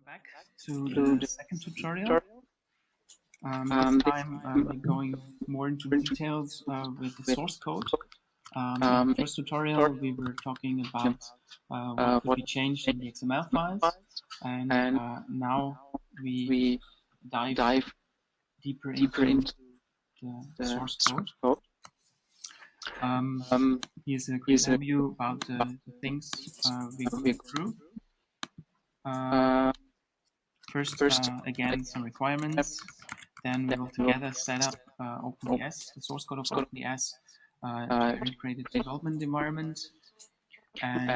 back to the second tutorial. This time we're going more into details with the source code. In the first tutorial we were talking about what could be changed in the XML files, and now we dive deeper into the source code. Here's a quick overview about the things we go through. First, again, some requirements. Then we will together set up OpenDS, the source code of OpenDS, to integrated development environment. And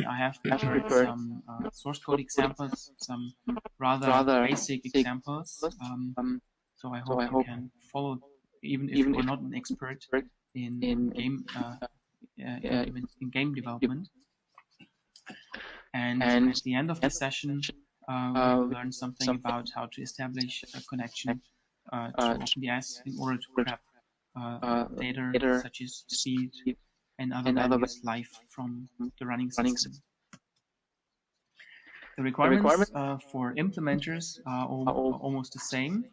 I have prepared some source code examples, some rather basic examples. So I hope you can follow, even if you're not an expert in game development. And at the end of the session, we'll learn something about how to establish a connection to OpenDS in order to grab data such as speed and other values live from the running system. The requirements for implementers are almost the same.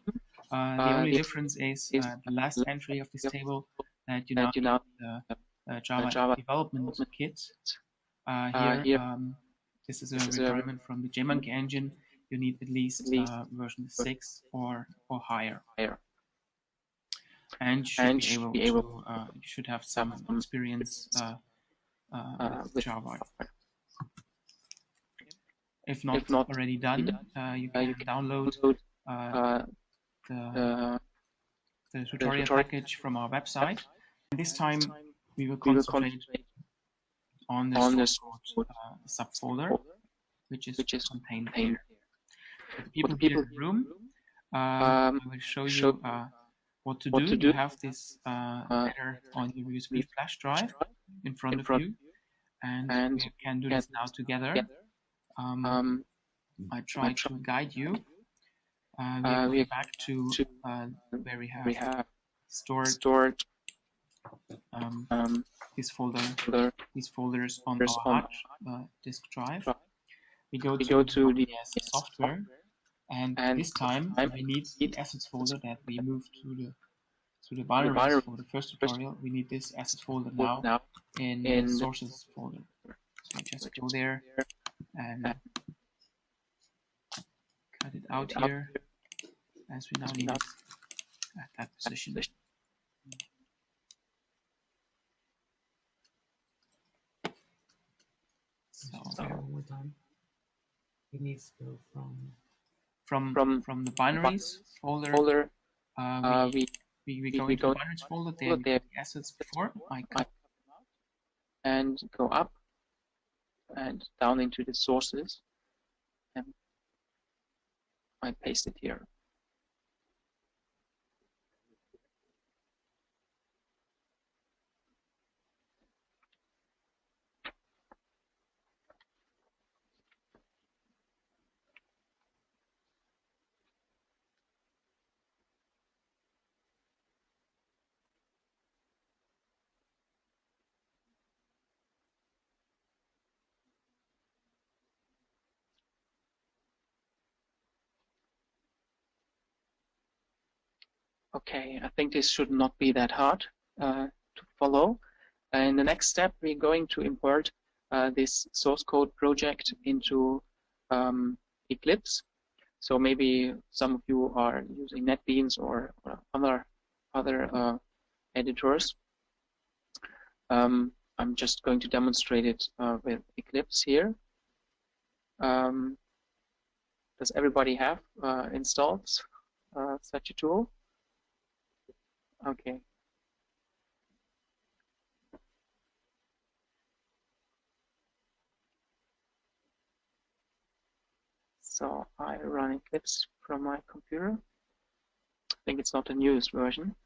The only difference is the last entry of this table that you now need the Java development kit. This is a requirement from the JMonkey engine. You need at least version 6 or higher. And you should be able to, you should have some experience with Java. If not already done, you can download the tutorial package from our website. And this time we will concentrate on the source code subfolder, which is contained here. For the people here in the room, I will show you what to do. You have this header on your USB flash drive in front of you, and we can do this now together. I try to guide you. We're going back to where we have stored these folders on our hard disk drive. We go to the software, and this time we need the assets folder that we moved to the binaries for the first tutorial. We need this assets folder now in the sources folder. So just go there and cut it out here, as we now need it at that position. So one more time. It needs to go from the binaries folder. We go into the binaries folder. There we have the assets before. I cut and go up and down into the sources, and I paste it here. Okay, I think this should not be that hard to follow. In the next step, we're going to import this source code project into Eclipse. So maybe some of you are using NetBeans or other editors. I'm just going to demonstrate it with Eclipse here. Does everybody have installed such a tool? Okay. So I run Eclipse from my computer. I think it's not the newest version.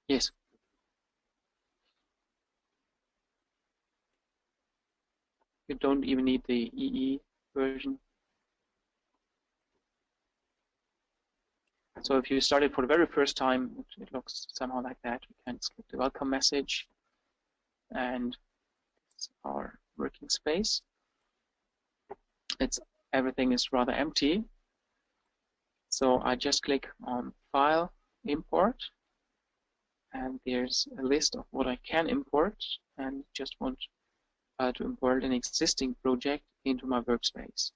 Yes. You don't even need the EE version. So if you started for the very first time, it looks somehow like that. We can skip the welcome message, and it's our working space. Everything is rather empty. So I just click on File, Import, and there's a list of what I can import, and just want to import an existing project into my workspace.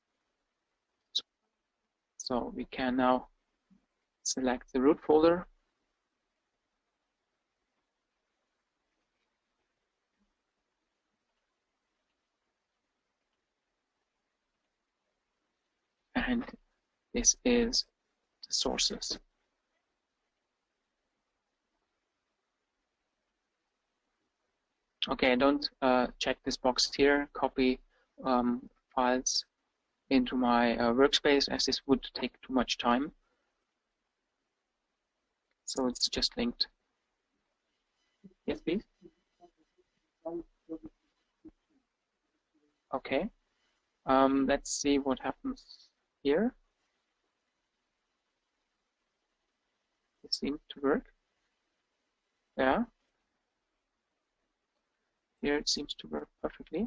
So we can now select the root folder, and this is the sources. Okay, I don't check this box here, copy files into my workspace, as this would take too much time. So it's just linked. Yes, please. Okay. Let's see what happens here. It seems to work. Yeah. Here it seems to work perfectly.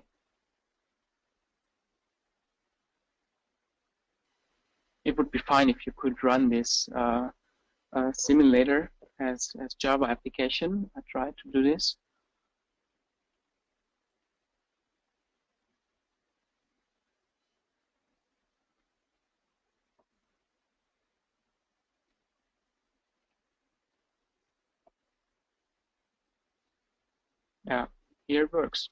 It would be fine if you could run this simulator as Java application. I tried to do this. Yeah, here it works.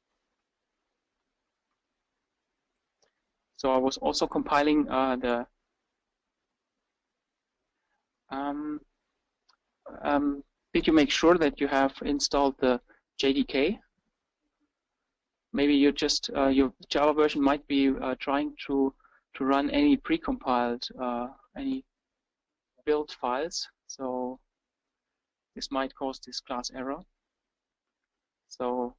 So I was also compiling the did you make sure that you have installed the JDK? Maybe you just your Java version might be trying to run any precompiled any build files. So this might cause this class error. So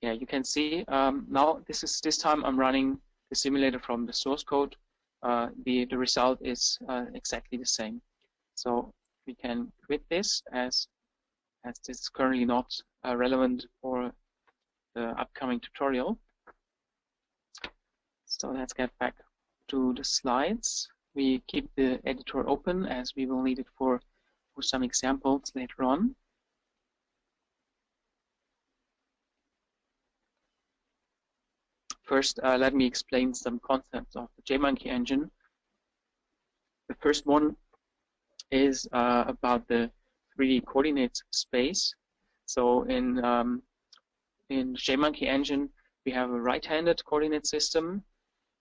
yeah, you can see now this time I'm running the simulator from the source code. The result is exactly the same. So we can quit this as this is currently not relevant for the upcoming tutorial. So let's get back to the slides. We keep the editor open as we will need it for some examples later on. First, let me explain some concepts of the JMonkey engine. The first one is about the 3D coordinate space. So in JMonkey engine, we have a right-handed coordinate system.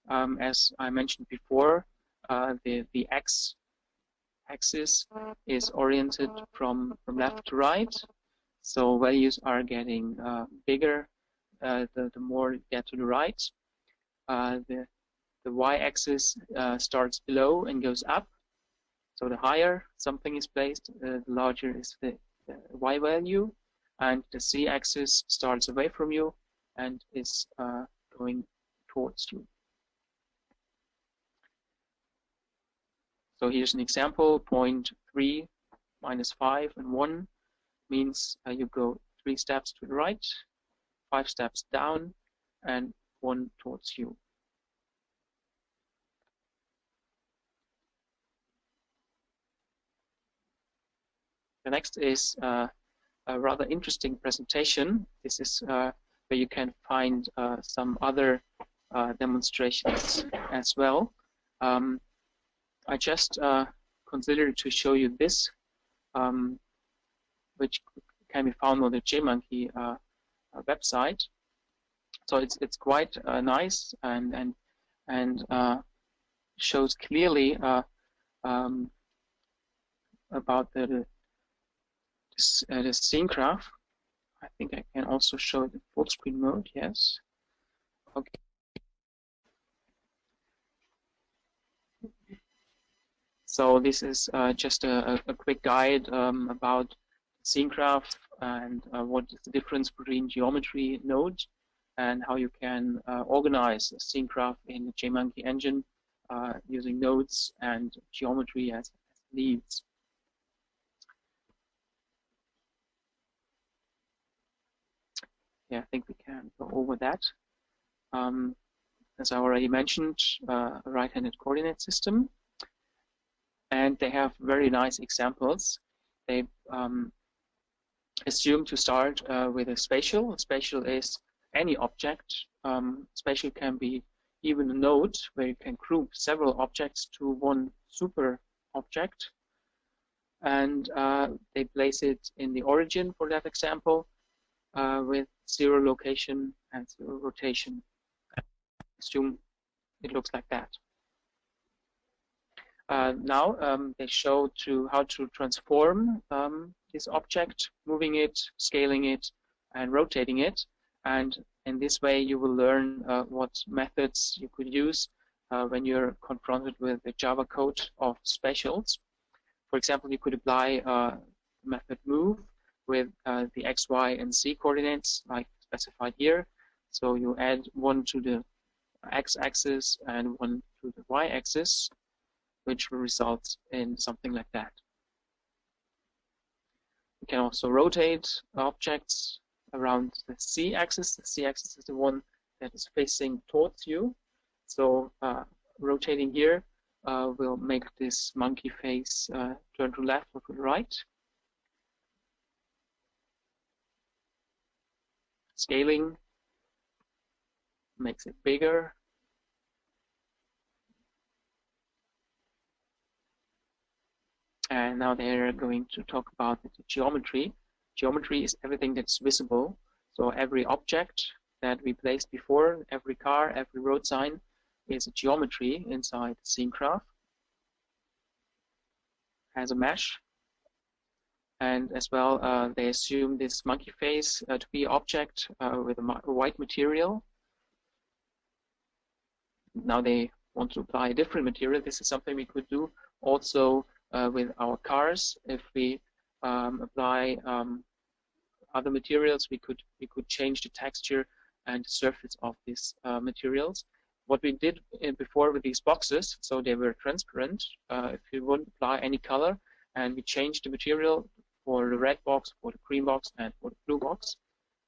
As I mentioned before, the x-axis is oriented from left to right. So values are getting bigger the more you get to the right. The y-axis starts below and goes up. So the higher something is placed, the larger is the y value, and the z-axis starts away from you and is going towards you. So here's an example: 0.3 minus 5 and 1 means you go 3 steps to the right, 5 steps down, and 1 towards you. The next is a rather interesting presentation. This is where you can find some other demonstrations as well. I just considered to show you this, which can be found on the JMonkey website. So it's quite nice and shows clearly about the scene graph. I think I can also show it in full screen mode. Yes. Okay. So this is just a quick guide about scene graph and what is the difference between geometry node and how you can organize a scene graph in the JMonkey engine using nodes and geometry as leads. Yeah, I think we can go over that. As I already mentioned, a right-handed coordinate system. And they have very nice examples. They assume to start with a spatial. A spatial is any object. Spatial can be even a node where you can group several objects to one super object. And they place it in the origin for that example with 0 location and 0 rotation. Assume it looks like that. Now they show how to transform this object, moving it, scaling it, and rotating it. And in this way, you will learn what methods you could use when you're confronted with the Java code of spatials. For example, you could apply the method move with the x, y, and z coordinates like specified here. So you add one to the x-axis and one to the y-axis, which will result in something like that. You can also rotate objects around the z-axis. The z-axis is the one that is facing towards you. So rotating here will make this monkey face turn to left or to the right. Scaling makes it bigger. And now they're going to talk about the geometry. Geometry is everything that's visible. So every object that we placed before, every car, every road sign is a geometry inside the scene graph. Has a mesh. And as well, they assume this monkey face to be object with a white material. Now they want to apply a different material. This is something we could do also with our cars. If we apply other materials, we could change the texture and the surface of these materials. What we did before with these boxes, so they were transparent. If you wouldn't apply any color, and we changed the material for the red box, for the green box, and for the blue box,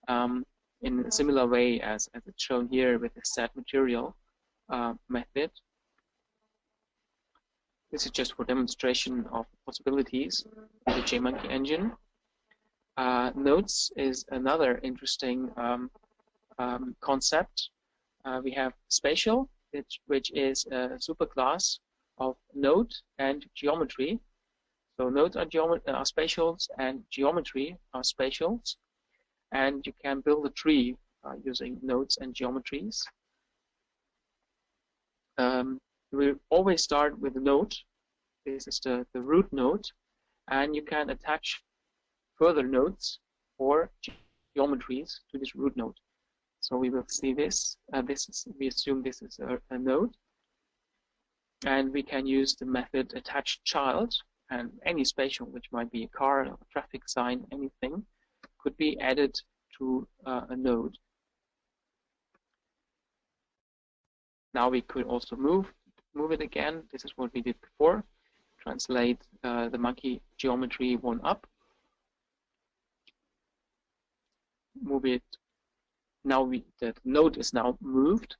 in a similar way as it's shown here with the set material method. This is just for demonstration of possibilities of the JMonkey engine. Nodes is another interesting concept. We have spatial, which is a superclass of node and geometry. So nodes are spatials and geometry are spatials. And you can build a tree using nodes and geometries. We always start with a node. This is the root node, and you can attach further nodes or geometries to this root node. So we will see this. We assume this is a node, and we can use the method attach child, and any spatial, which might be a car, a traffic sign, anything, could be added to a node. Now we could also move it again. This is what we did before. Translate the monkey geometry one up. Move it. Now the node is now moved,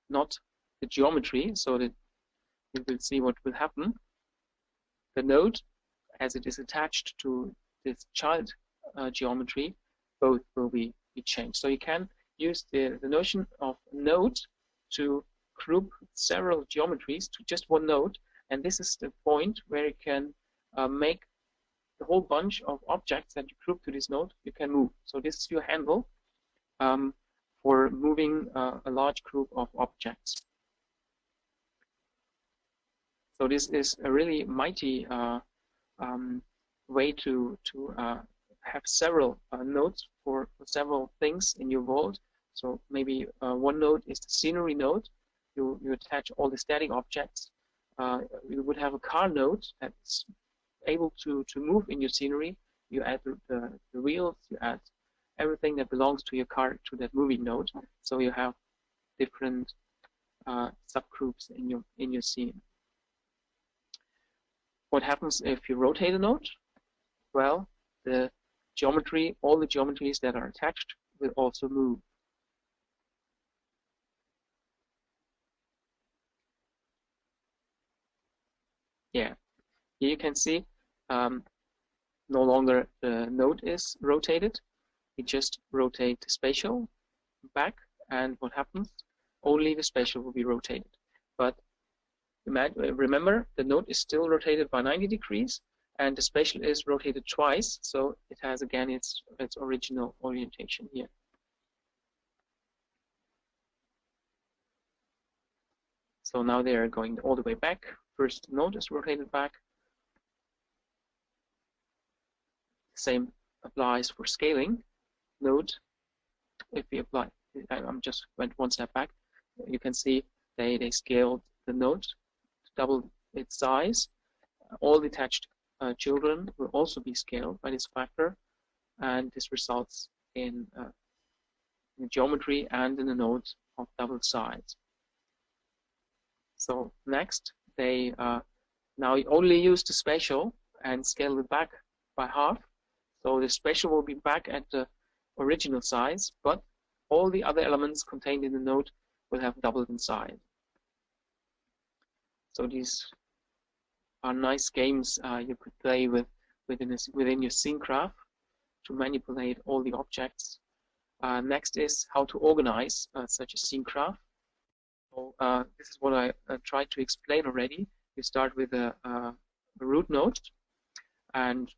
not the geometry, so that we will see what will happen. The node, as it is attached to this child geometry, both will be changed. So you can use the notion of node to group several geometries to just one node, and this is the point where you can make the whole bunch of objects that you group to this node, you can move. So this is your handle for moving a large group of objects. So this is a really mighty way to have several nodes for several things in your world. So maybe one node is the scenery node. You attach all the static objects. You would have a car node that's able to move in your scenery. You add the wheels, you add everything that belongs to your car to that moving node. So you have different subgroups in your scene. What happens if you rotate a node? Well, the geometry, all the geometries that are attached will also move. Yeah, here you can see no longer the node is rotated. We just rotate the spatial back, and what happens? Only the spatial will be rotated. But remember, the node is still rotated by 90 degrees, and the spatial is rotated twice, so it has again its original orientation here. So now they are going all the way back. First node is rotated back. Same applies for scaling. Node, if we apply, I'm just went one step back. You can see they scaled the node to double its size. All detached children will also be scaled by this factor, and this results in the geometry and in the nodes of double size. So next, they now only use the spatial and scale it back by half. So the spatial will be back at the original size, but all the other elements contained in the node will have doubled in size. So these are nice games you could play with within your scene graph to manipulate all the objects. Next is how to organize such a scene graph. So this is what I tried to explain already. You start with a root node, and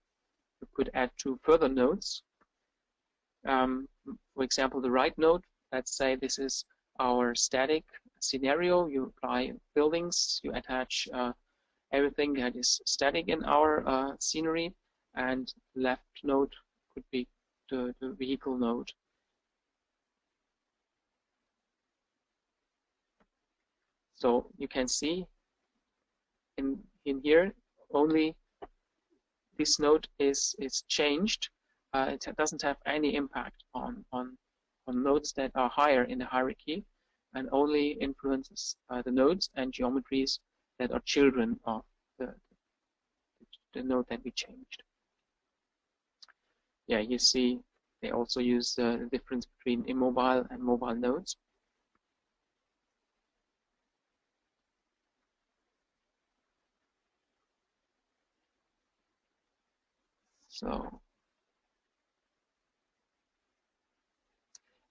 you could add two further nodes. For example, the right node, let's say this is our static scenario. You apply buildings, you attach everything that is static in our scenery, and left node could be the vehicle node. So you can see in here only this node is changed. It doesn't have any impact on nodes that are higher in the hierarchy, and only influences the nodes and geometries that are children of the node that we changed. Yeah, you see they also use the difference between immobile and mobile nodes. So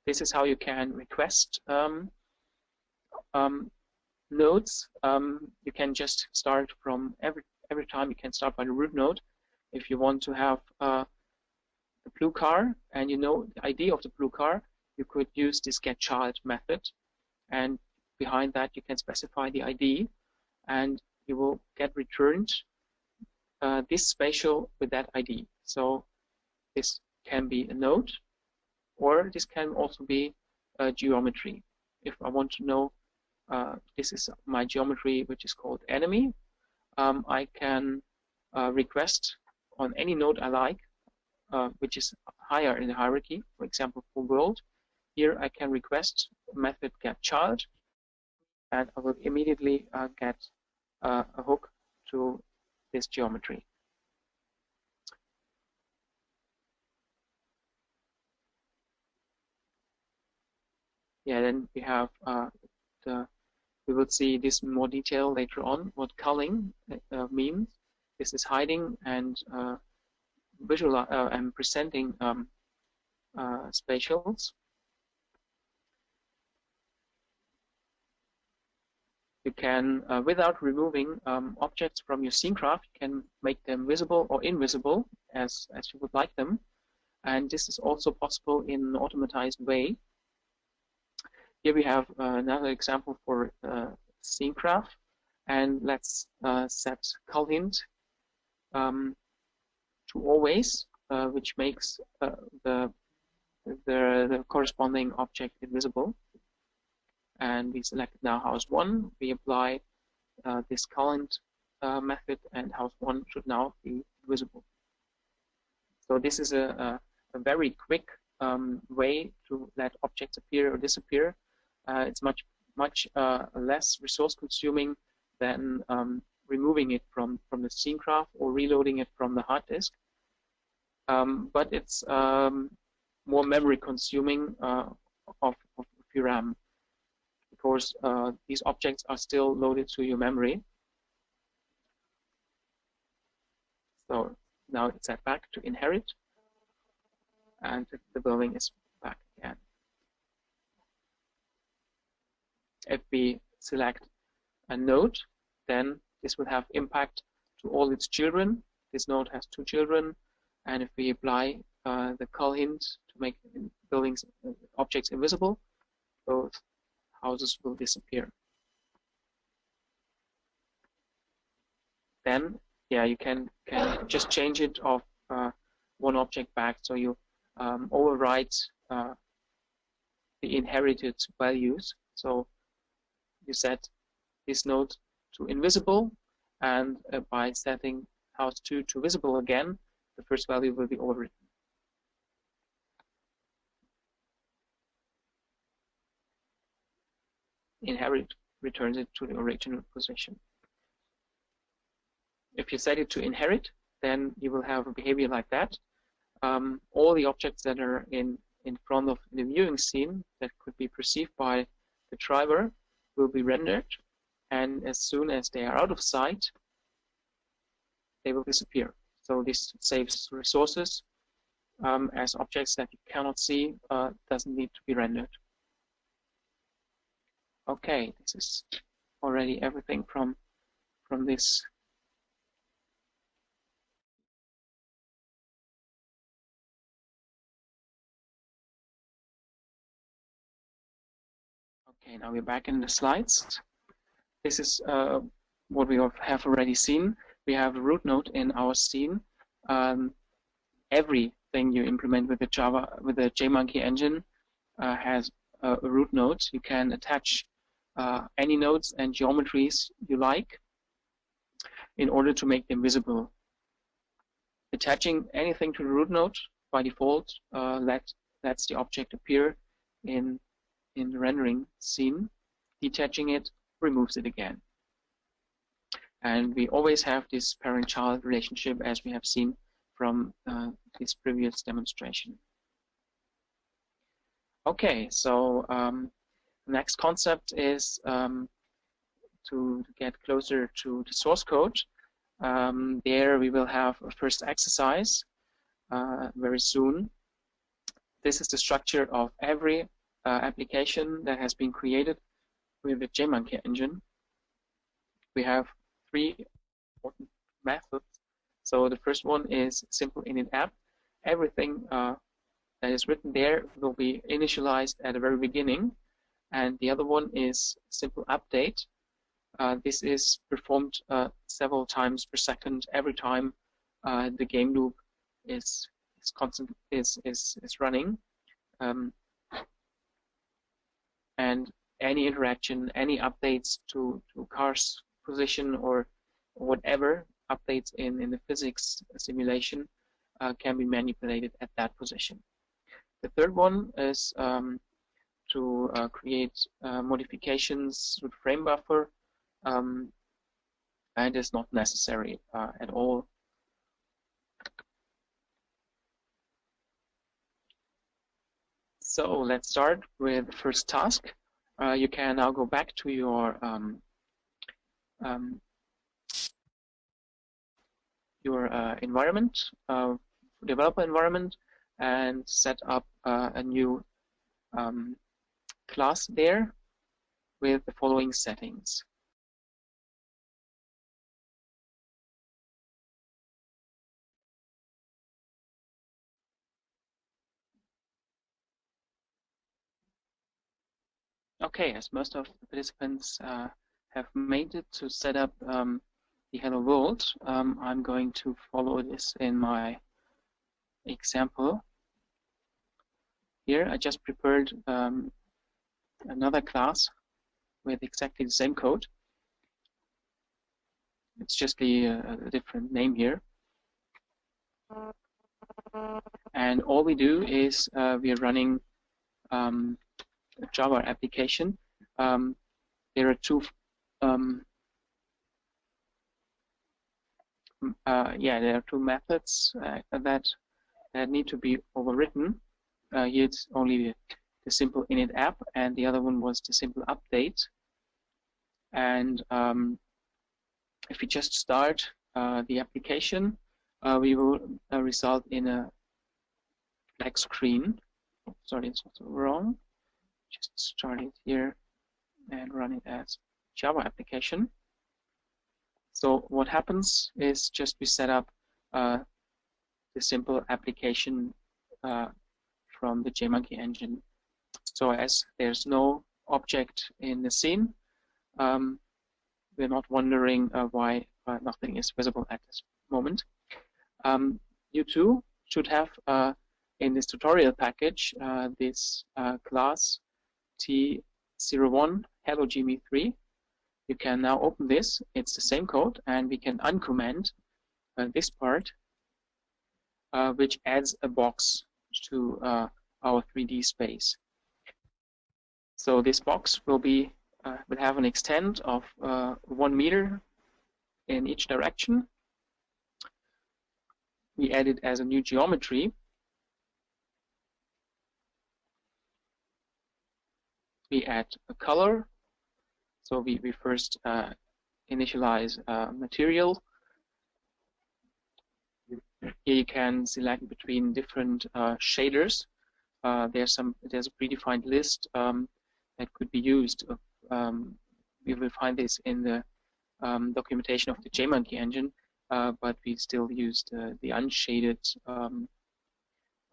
this is how you can request nodes. You can just start from every time. You can start by the root node. If you want to have the blue car and you know the ID of the blue car, you could use this getChild method, and behind that you can specify the ID, and you will get returned this spatial with that ID. So this can be a node, or this can also be a geometry. If I want to know this is my geometry, which is called enemy, I can request on any node I like, which is higher in the hierarchy. For example, for world, here I can request a method getChild, and I will immediately get a hook to this geometry. Yeah, then we have we will see this in more detail later on, what culling means. This is hiding and and presenting spatials. You can, without removing objects from your scene graph, you can make them visible or invisible as you would like them. And this is also possible in an automatized way. Here we have another example for scene graph, and let's set culhint to always, which makes the corresponding object invisible. And we select now house 1. We apply this culhint method, and house 1 should now be visible. So this is a very quick way to let objects appear or disappear. It's much much less resource consuming than removing it from the scene graph or reloading it from the hard disk. But it's more memory consuming of VRAM, because these objects are still loaded to your memory. So now it's set back to inherit, and the building is back again. If we select a node, then this will have impact to all its children. This node has 2 children, and if we apply the cull hint to make buildings objects invisible, both houses will disappear. Then, yeah, you can just change it of one object back, so you overwrite the inherited values. So you set this node to invisible, and by setting house 2 to visible again, the first value will be overwritten. Inherit returns it to the original position. If you set it to inherit, then you will have a behavior like that. All the objects that are in front of the viewing scene that could be perceived by the driver will be rendered, and as soon as they are out of sight, they will disappear. So this saves resources, as objects that you cannot see doesn't need to be rendered. Okay, this is already everything from this. Okay, now we're back in the slides. This is what we have already seen. We have a root node in our scene. Everything you implement with the JMonkey engine has a root node. You can attach any nodes and geometries you like in order to make them visible. Attaching anything to the root node by default lets the object appear in the rendering scene. Detaching it removes it again. And we always have this parent-child relationship, as we have seen from this previous demonstration. Okay, so the next concept is to get closer to the source code. There we will have a first exercise very soon. This is the structure of every application that has been created with the JMonkey engine. We have 3 important methods. So the first one is simple init app. Everything that is written there will be initialized at the very beginning. And the other one is simple update. This is performed several times per second every time the game loop is running. And any interaction, any updates to car's position or whatever updates in the physics simulation can be manipulated at that position. The third one is to create modifications with frame buffer, and is not necessary at all. So let's start with the first task. You can now go back to your environment, developer environment, and set up a new class there with the following settings. Okay, as most of the participants have made it to set up the Hello World, I'm going to follow this in my example. Here I just prepared another class with exactly the same code. It's just a different name here. And all we do is we are running a Java application. there are two there are two methods that need to be overwritten. Here it's only the simple init app, and the other one was the simple update. And if we just start the application, we will result in a black screen. Sorry, it's also wrong. Just start it here and run it as Java application. So what happens is just we set up the simple application from the JMonkey engine. So as there's no object in the scene, we're not wondering why nothing is visible at this moment. You too should have in this tutorial package this class T01 hello GME3. You can now open this. It's the same code, and we can uncomment this part, which adds a box to our 3D space. So this box will be will have an extent of 1 meter in each direction. We add it as a new geometry. We add a color. So we first initialize material. Here you can select between different shaders. There's a predefined list that could be used. We will find this in the documentation of the JMonkey engine, but we still used the unshaded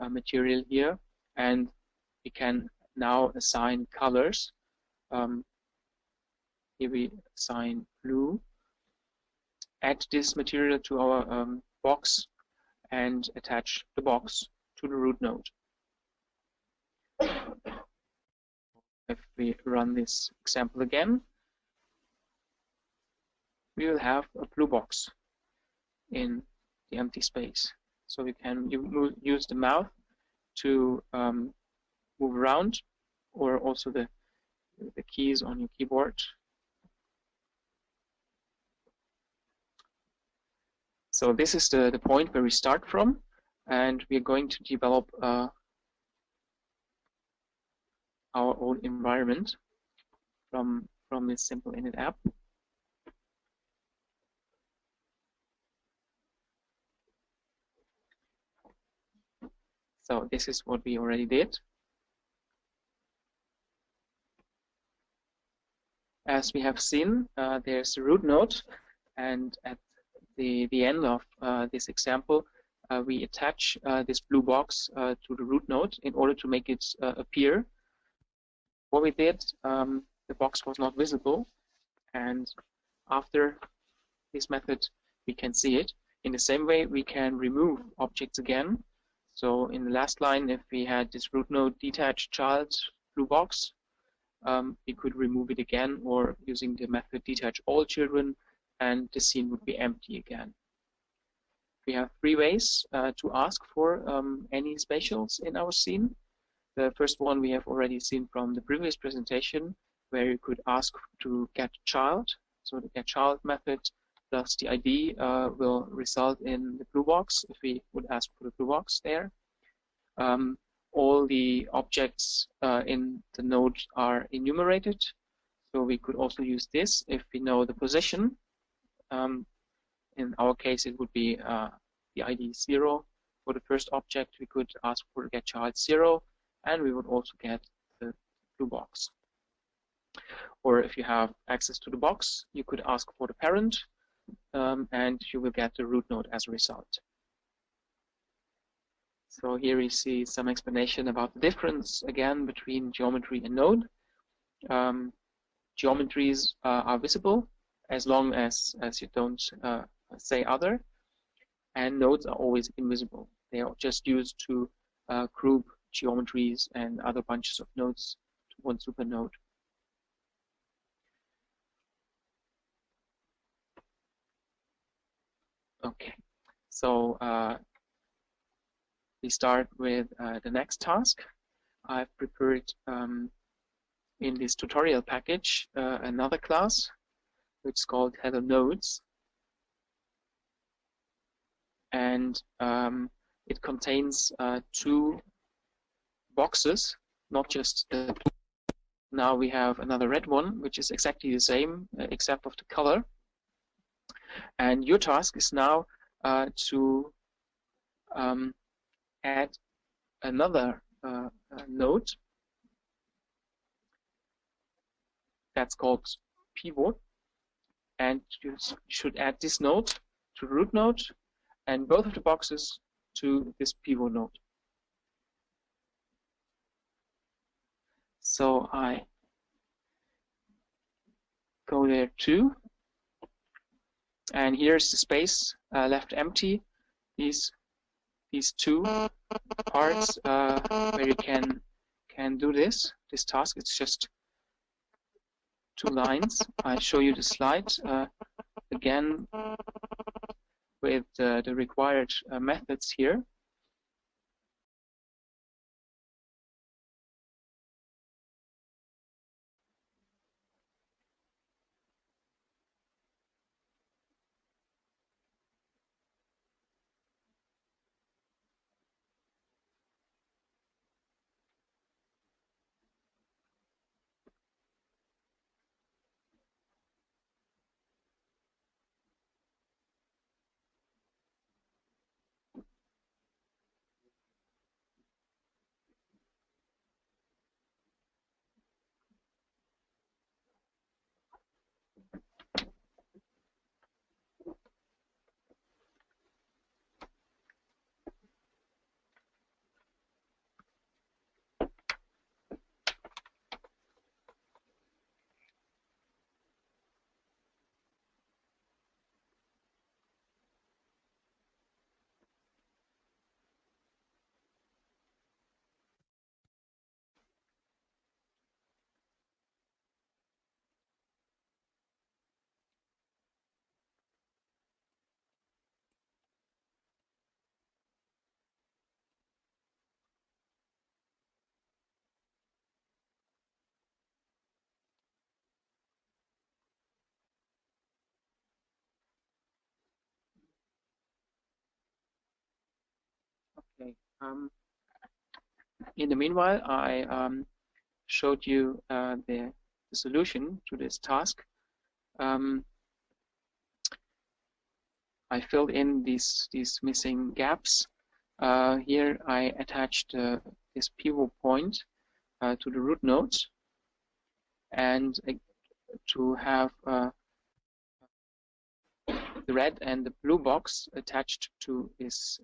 material here, and we can now assign colors. Here we assign blue, add this material to our box, and attach the box to the root node. If we run this example again, we will have a blue box in the empty space. So we can use the mouse to move around, or also the keys on your keyboard. So this is the point where we start from, and we're going to develop our own environment from this simple init app. So this is what we already did. As we have seen, there's a root node, and at the end of this example, we attach this blue box to the root node in order to make it appear. What we did, the box was not visible, and after this method, we can see it. In the same way, we can remove objects again. So in the last line, if we had this root node detached child blue box, we could remove it again, or using the method detach all children, and the scene would be empty again. We have 3 ways to ask for any spatials in our scene. The first one we have already seen from the previous presentation, where you could ask to get child. So the get child method plus the ID will result in the blue box if we would ask for the blue box there. All the objects in the node are enumerated. So we could also use this if we know the position. In our case, it would be the ID 0. For the first object, we could ask for get child 0, and we would also get the blue box. Or if you have access to the box, you could ask for the parent, and you will get the root node as a result. So here we see some explanation about the difference, again, between geometry and node. Geometries are visible as long as you don't say other, and nodes are always invisible. They are just used to group geometries and other bunches of nodes to one super node. Okay, so we start with the next task. I've prepared in this tutorial package another class which is called Hello Nodes, and it contains two boxes, not just the. Now we have another red one, which is exactly the same except of the color. And your task is now to add another node that's called pivot, and you should add this node to the root node and both of the boxes to this pivot node. So I go there too, and here's the space left empty. These two parts where you can do this task. It's just 2 lines. I show you the slide again with the required methods here. Okay. In the meanwhile, I showed you the solution to this task. I filled in these missing gaps. Here I attached this pivot point to the root nodes, and to have the red and the blue box attached to this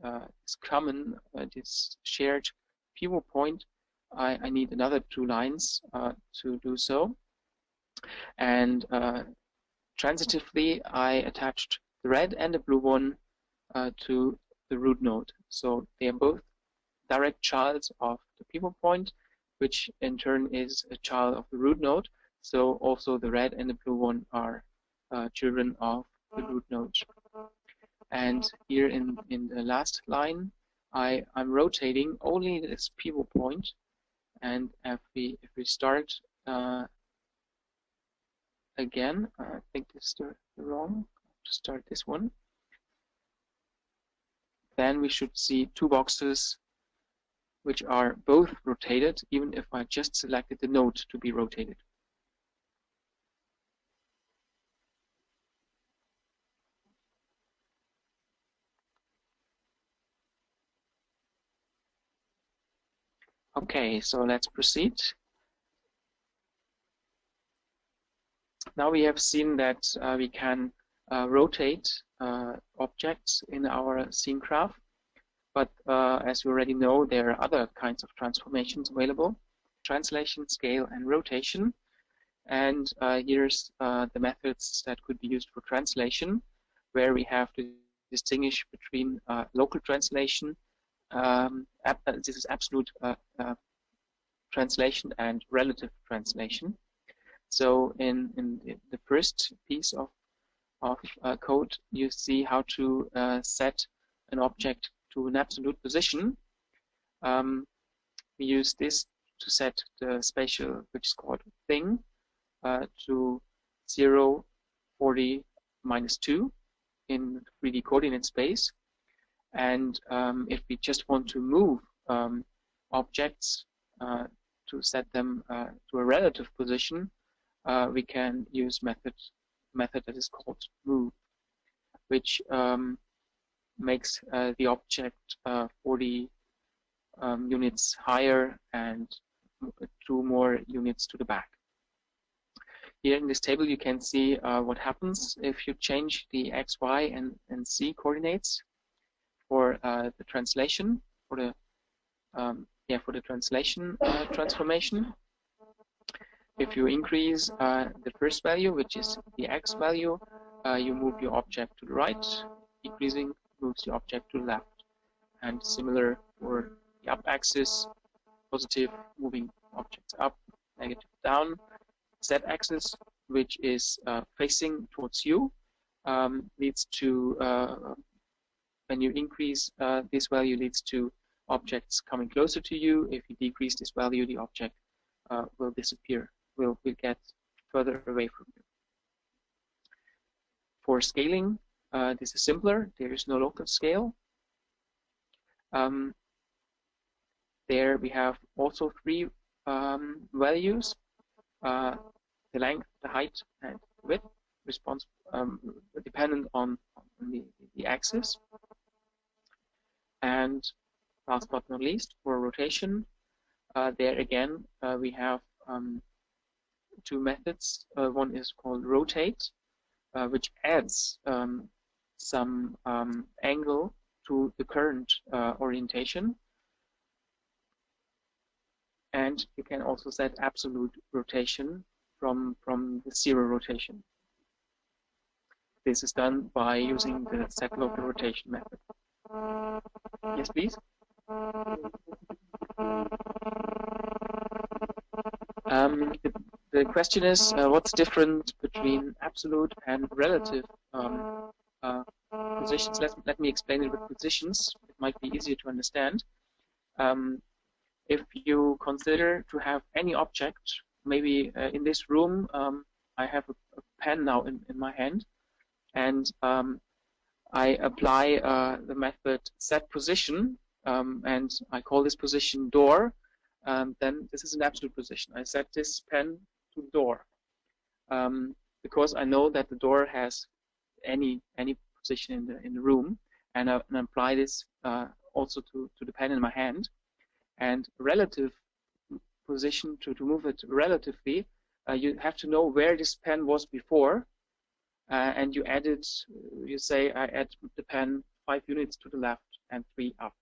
common, this shared pivot point, I need another 2 lines to do so. And transitively, I attached the red and the blue one to the root node. So they are both direct childs of the pivot point, which in turn is a child of the root node. So also the red and the blue one are children of the root node. And here in the last line, I'm rotating only this pivot point. And if we start again, I think this is the wrong, to start this one. Then we should see 2 boxes which are both rotated, even if I just selected the node to be rotated. Okay, so let's proceed. Now we have seen that we can rotate objects in our scene graph, but as we already know, there are other kinds of transformations available: translation, scale, and rotation. And here's the methods that could be used for translation, where we have to distinguish between local translation, this is absolute translation, and relative translation. So in the first piece of code, you see how to set an object to an absolute position. We use this to set the spatial, which is called thing, to 0, 40, -2 in 3D coordinate space. And if we just want to move objects to set them to a relative position, we can use method that is called move, which makes the object 40 units higher and 2 more units to the back. Here in this table you can see what happens if you change the x, y, and z coordinates for the translation, for the translation transformation. If you increase the first value, which is the x value, you move your object to the right. Decreasing moves the object to the left. And similar for the up axis, positive moving objects up, negative down. Z axis, which is facing towards you, leads to, when you increase this value, leads to objects coming closer to you. If you decrease this value, the object will disappear, will get further away from you. For scaling, this is simpler. There is no local scale. There we have also 3 values. The length, the height, and width, dependent on the axis. And last but not least, for rotation, there again we have 2 methods. One is called rotate, which adds some angle to the current orientation. And you can also set absolute rotation from the 0 rotation. This is done by using the set local rotation method. Yes, please. The question is, what's different between absolute and relative positions? Let me explain it with positions. It might be easier to understand. If you consider to have any object, maybe in this room, I have a pen now in my hand, and I apply the method set position, and I call this position door. Then this is an absolute position. I set this pen to the door because I know that the door has any position in the room, and I apply this also to the pen in my hand. And relative position, to move it relatively, you have to know where this pen was before, and you add it. You say I add the pen 5 units to the left and 3 up.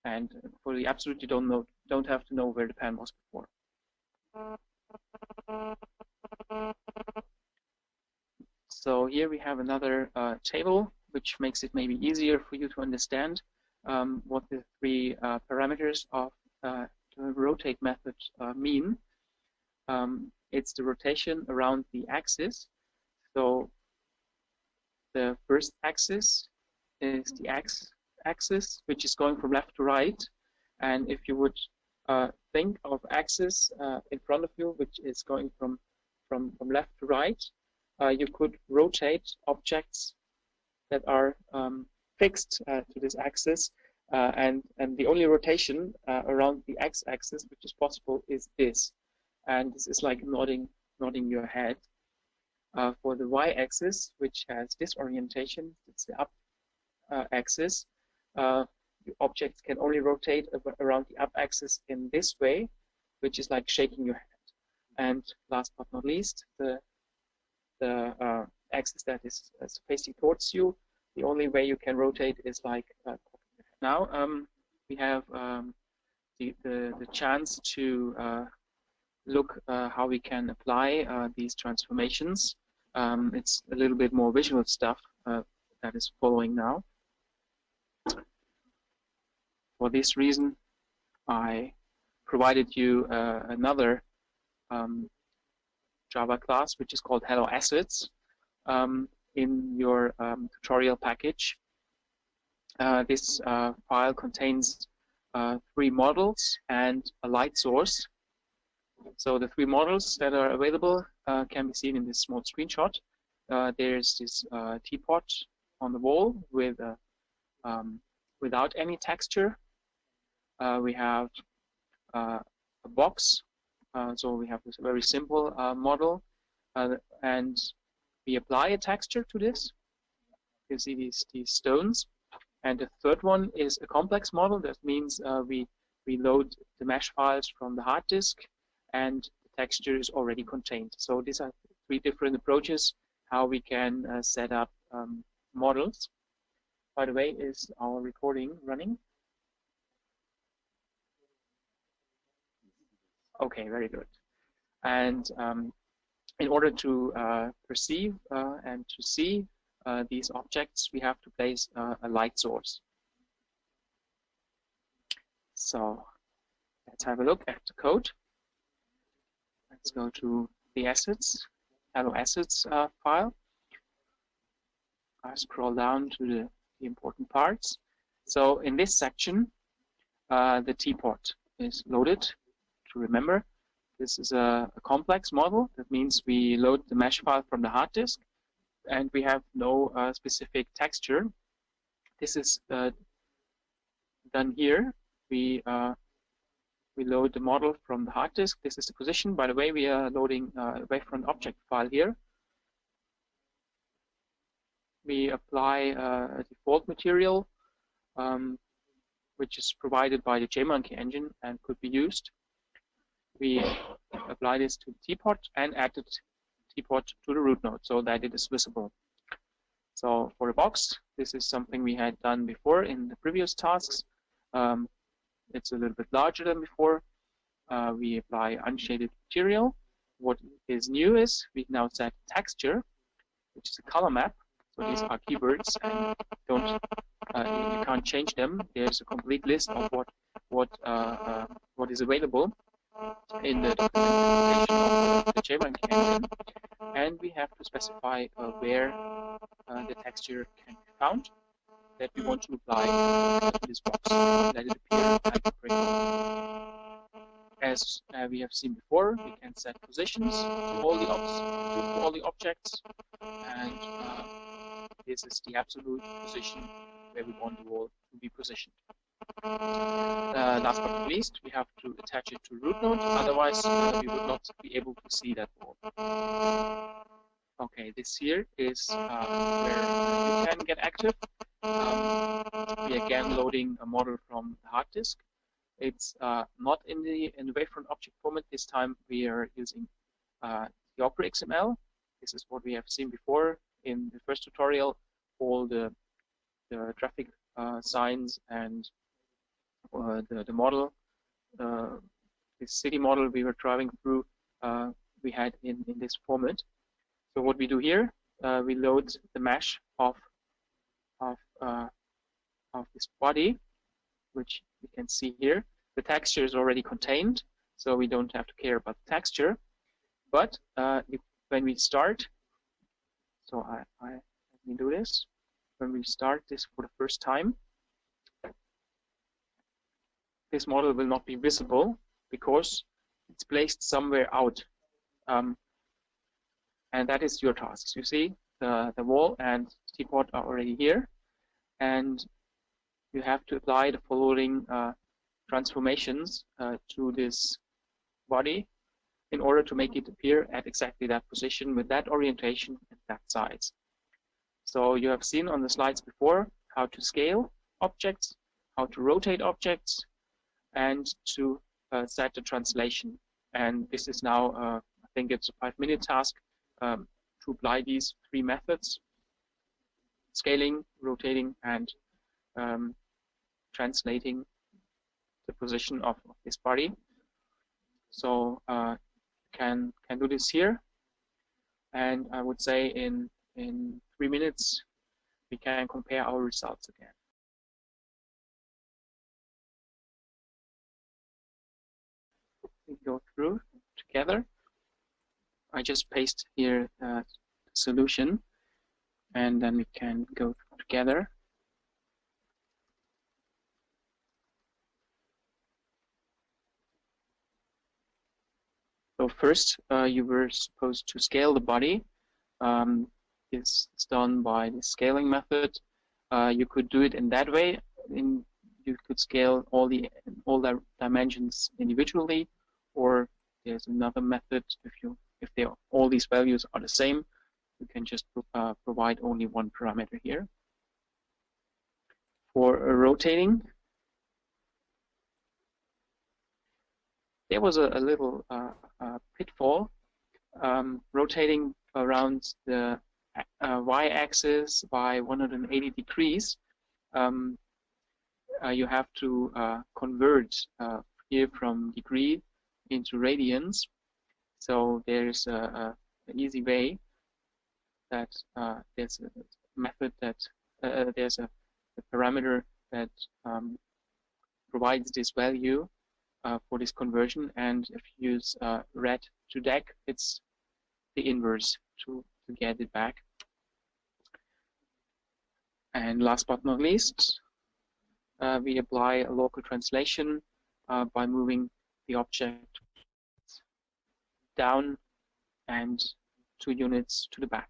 And for the absolute, you don't have to know where the pen was before. So here we have another table, which makes it maybe easier for you to understand what the 3 parameters of the rotate method mean. It's the rotation around the axis. So the first axis is the x-axis, which is going from left to right. And if you would think of axis in front of you, which is going from left to right, you could rotate objects that are fixed to this axis, and the only rotation around the x-axis which is possible is this, and this is like nodding your head. For the y-axis, which has this orientation, it's the up axis. The objects can only rotate around the up axis in this way, which is like shaking your head. And last but not least, the axis that is facing towards you, the only way you can rotate is like now. We have the chance to look how we can apply these transformations. It's a little bit more visual stuff that is following now. For this reason, I provided you another Java class, which is called Hello Assets, in your tutorial package. This file contains three models and a light source. So the three models that are available can be seen in this small screenshot. There's this teapot on the wall with without any texture. We have a box, so we have this very simple model, and we apply a texture to this. You see these stones. And the third one is a complex model. That means we load the mesh files from the hard disk, and the texture is already contained. So these are three different approaches how we can set up models. By the way, is our recording running? Okay, very good. And in order to perceive and to see these objects, we have to place a light source. So let's have a look at the code. Let's go to the assets, hello assets file. I scroll down to the important parts. So in this section, the teapot is loaded. To remember, this is a complex model. That means we load the mesh file from the hard disk, and we have no specific texture. This is done here. We load the model from the hard disk. This is the position. By the way, we are loading a wavefront object file here. We apply a default material, which is provided by the JMonkey engine and could be used. We apply this to the teapot and add the teapot to the root node so that it is visible. So for the box, this is something we had done before in the previous tasks. It's a little bit larger than before. We apply unshaded material. What is new is we now set texture, which is a color map. So these are keywords, and you can't change them. There's a complete list of what is available in the documentation of the JMonkey engine, and we have to specify where the texture can be found that we want to apply to this box. Let it appear like a brick. As we have seen before, we can set positions to all the objects, and this is the absolute position where we want the wall to be positioned. Last but not least, we have to attach it to root node, otherwise we would not be able to see that wall. Okay, this here is where you can get active. We again loading a model from the hard disk. It's not in the wavefront object format. This time we are using the Opera XML. This is what we have seen before in the first tutorial. All the traffic signs and the model, this city model we were driving through, we had in this format. So what we do here, we load the mesh of this body, which you can see here. The texture is already contained, so we don't have to care about the texture. But when we start, so let me do this. When we start this for the first time, this model will not be visible because it's placed somewhere out. And that is your tasks. You see, the wall and teapot are already here, and you have to apply the following transformations to this body in order to make it appear at exactly that position with that orientation and that size. So you have seen on the slides before how to scale objects, how to rotate objects, and to set the translation. And this is now, I think it's a 5-minute task to apply these three methods: scaling, rotating, and translating the position of this body. So can do this here, and I would say in 3 minutes we can compare our results again. We go through together. I just paste here the solution, and then we can go together. So first, you were supposed to scale the body. This is done by the scaling method. You could do it in that way. You could scale all the dimensions individually, or there's another method. If all these values are the same, you can just provide only one parameter here. For rotating, there was a little pitfall. Rotating around the y-axis by 180 degrees, you have to convert here from degree into radians. So there's an easy way that there's a method that there's a parameter that provides this value for this conversion, and if you use ret to dec, it's the inverse to get it back. And last but not least, we apply a local translation by moving the object down and 2 units to the back.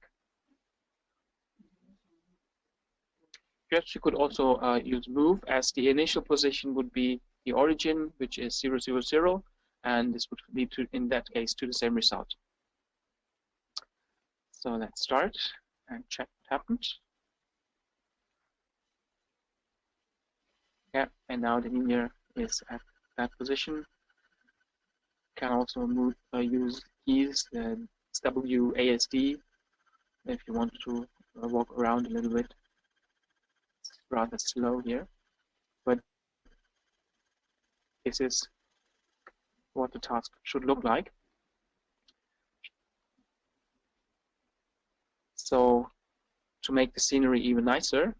Perhaps you could also use move, as the initial position would be the origin, which is 0, 0, 0, and this would lead to, in that case, to the same result. So let's start and check what happened. Yeah, and now the linear is at that position. Can also move, use keys, WASD, if you want to walk around a little bit. It's rather slow here, but this is what the task should look like. So to make the scenery even nicer,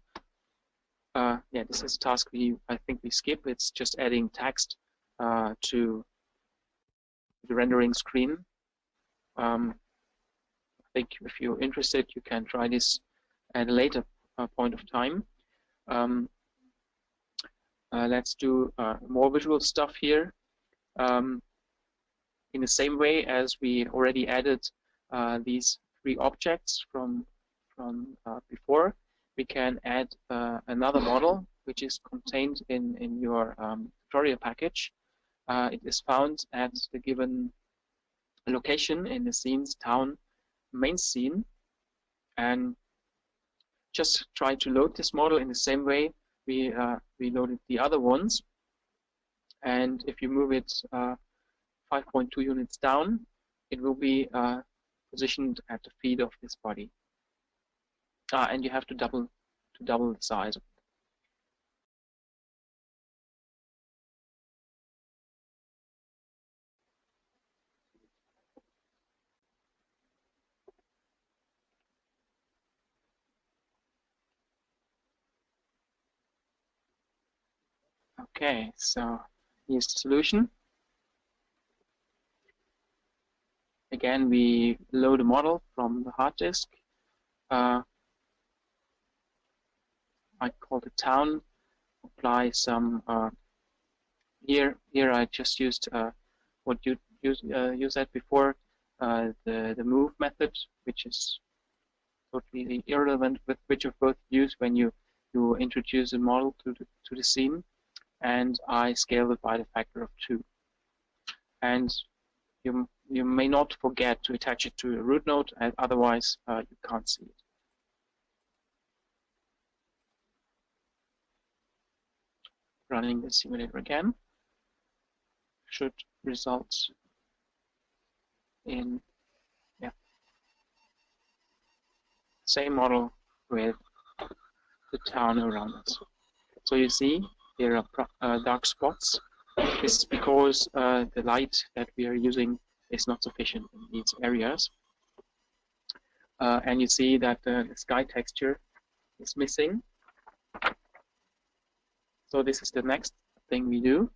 yeah, this is a task I think we skip. It's just adding text to the rendering screen. I think if you're interested, you can try this at a later point of time. Let's do more visual stuff here. In the same way as we already added these 3 objects from before, we can add another model which is contained in your tutorial package. It is found at the given location in the scenes town main scene, and just try to load this model in the same way we loaded the other ones. And if you move it 5.2 units down, it will be positioned at the feet of this body. And you have to double the size of it. Okay, so here's the solution. Again, we load a model from the hard disk. I call it town. Apply some. Here I just used what you used that before, the move method, which is totally irrelevant, with which of both use when you introduce a model to the scene. And I scale it by the factor of 2. And you may not forget to attach it to a root node, and otherwise you can't see it. Running the simulator again should result in same model with the town around us. So you see there are dark spots. This is because the light that we are using is not sufficient in these areas. And you see that the sky texture is missing. So this is the next thing we do.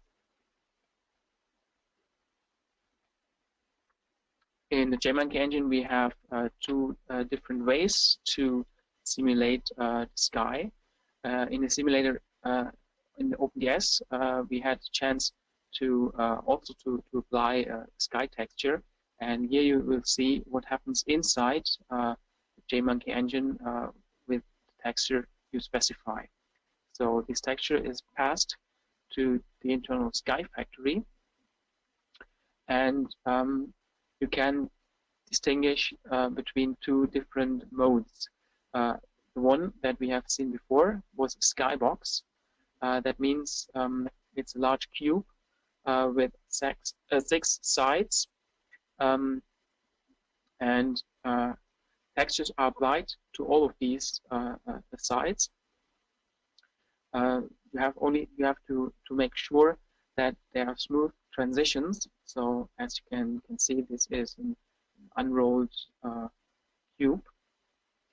In the JMonkey engine, we have 2 different ways to simulate the sky. In the simulator, in the OpenDS, we had a chance to also to apply sky texture, And here you will see what happens inside the JMonkey engine with the texture you specify. So this texture is passed to the internal Sky factory, and you can distinguish between two different modes. The one that we have seen before was Skybox. That means it's a large cube with six sides, and textures are applied to all of these sides. You have to make sure that there are smooth transitions. So as you can see, this is an unrolled cube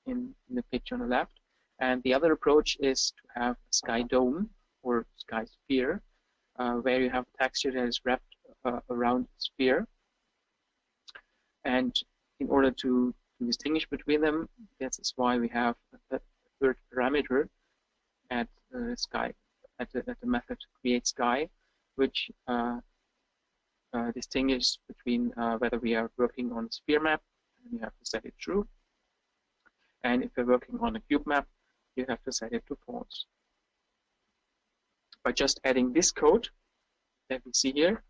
in the picture on the left. And the other approach is to have a sky dome or sky sphere, where you have texture that is wrapped around the sphere. And in order to distinguish between them, this is why we have a third parameter at the method create sky, which distinguishes between whether we are working on a sphere map, and you have to set it true, and if you're working on a cube map, you have to set it to false. By just adding this code that we see here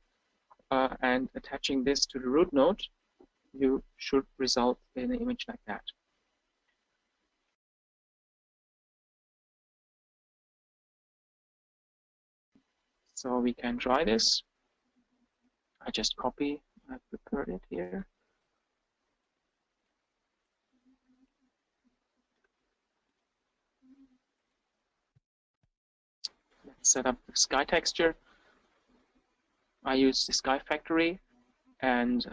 and attaching this to the root node, you should result in an image like that. So we can try this. I just copy, I prepared it here. Let's set up the sky texture. I use the Sky Factory, and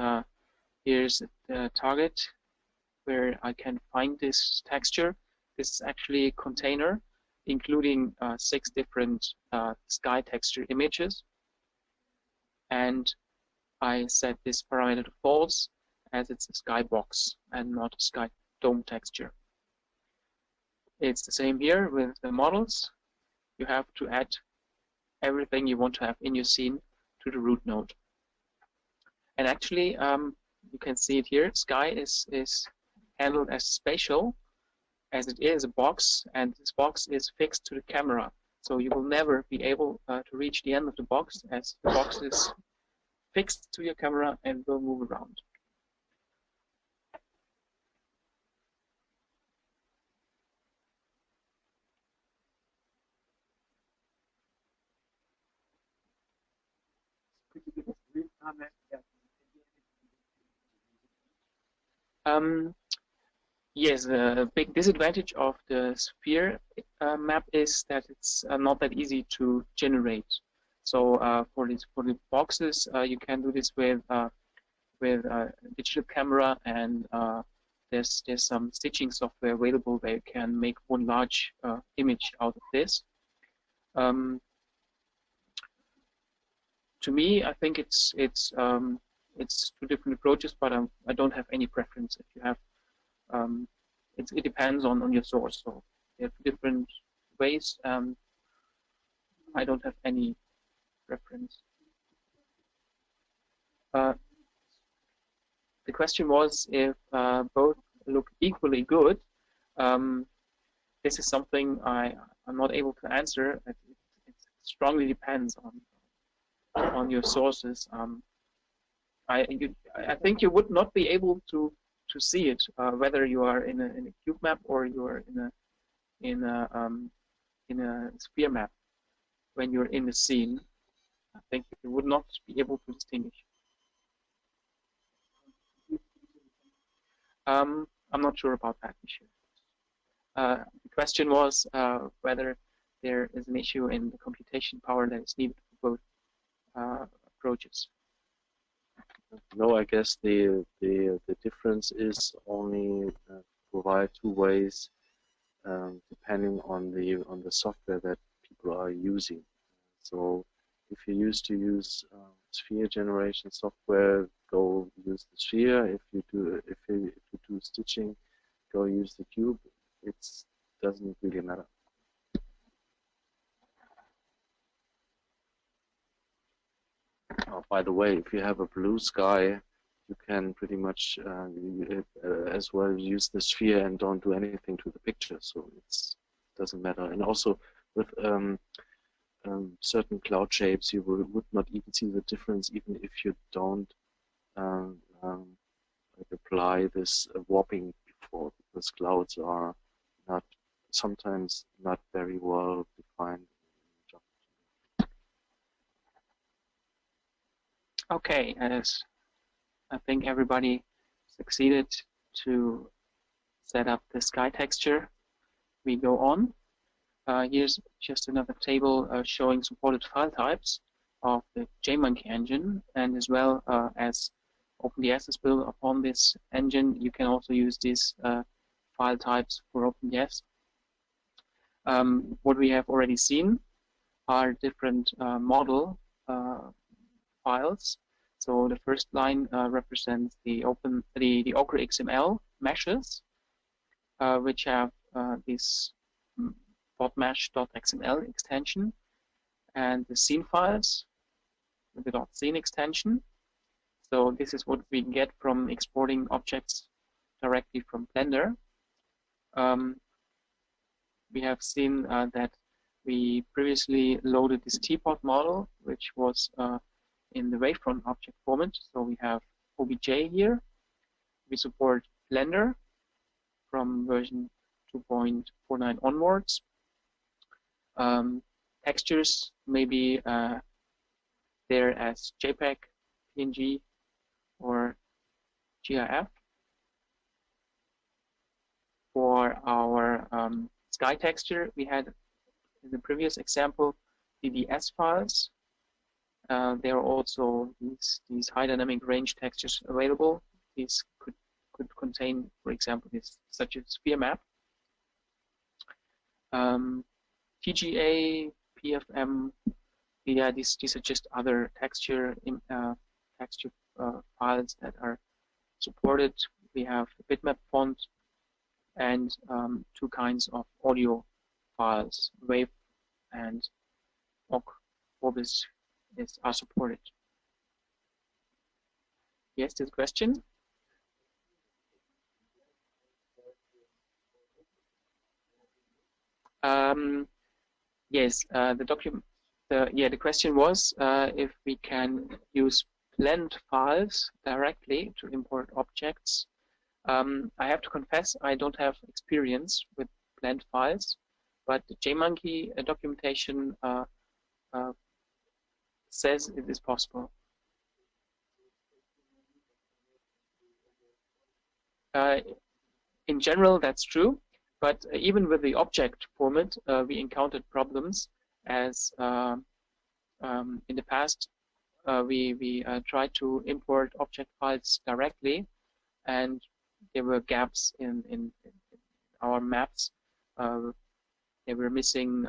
here's the target where I can find this texture. This is actually a container including 6 different sky texture images, and I set this parameter to false as it's a sky box and not a sky dome texture. It's the same here with the models. You have to add everything you want to have in your scene to the root node. And actually, you can see it here. Sky is handled as spatial, as it is a box, and this box is fixed to the camera. So you will never be able to reach the end of the box, as the box is fixed to your camera and will move around. Yes, the big disadvantage of the sphere map is that it's not that easy to generate. So for the boxes, you can do this with a digital camera, and there's some stitching software available where you can make one large image out of this. To me, I think it's two different approaches, but I don't have any preference. If you have it depends on your source. So you have different ways. I don't have any preference. The question was if both look equally good. This is something I'm not able to answer. It strongly depends on your sources. I think you would not be able to see it whether you are in a cube map or you are in a sphere map. When you're in the scene, I think you would not be able to distinguish. I'm not sure about that issue. The question was whether there is an issue in the computation power that is needed for both approaches. No, I guess the difference is only provide 2 ways depending on the software that people are using. So if you used to use sphere generation software, go use the sphere. If you do stitching, go use the cube. It doesn't really matter. Oh, by the way, if you have a blue sky you can pretty much as well use the sphere and don't do anything to the picture, so it doesn't matter. And also with certain cloud shapes, you would not even see the difference even if you don't apply this warping before, because clouds are not sometimes not very well defined. Okay, as I think everybody succeeded to set up the sky texture, we go on. Here's just another table showing supported file types of the JMonkey engine, and as well as OpenDS is built upon this engine, you can also use these file types for OpenDS. What we have already seen are different model files. So the first line represents the Ochre XML meshes, which have this .mesh.xml extension, and the scene files with the .scene extension. So this is what we get from exporting objects directly from Blender. We have seen that we previously loaded this teapot model, which was in the wavefront object format. So we have OBJ here. We support Blender from version 2.49 onwards. Textures may be there as JPEG, PNG, or GIF. For our sky texture, we had in the previous example DDS files. There are also these high dynamic range textures available. These could contain, for example, such a sphere map. TGA, PFM, yeah, these are just other texture files that are supported. We have the bitmap font and two kinds of audio files, WAV and OGG. Orbis are supported. Yes, this question? Yes, the question was if we can use blend files directly to import objects. I have to confess I don't have experience with blend files, but the JMonkey documentation says it is possible. In general, that's true. But even with the object format, we encountered problems as in the past we tried to import object files directly, and there were gaps in our maps. They were missing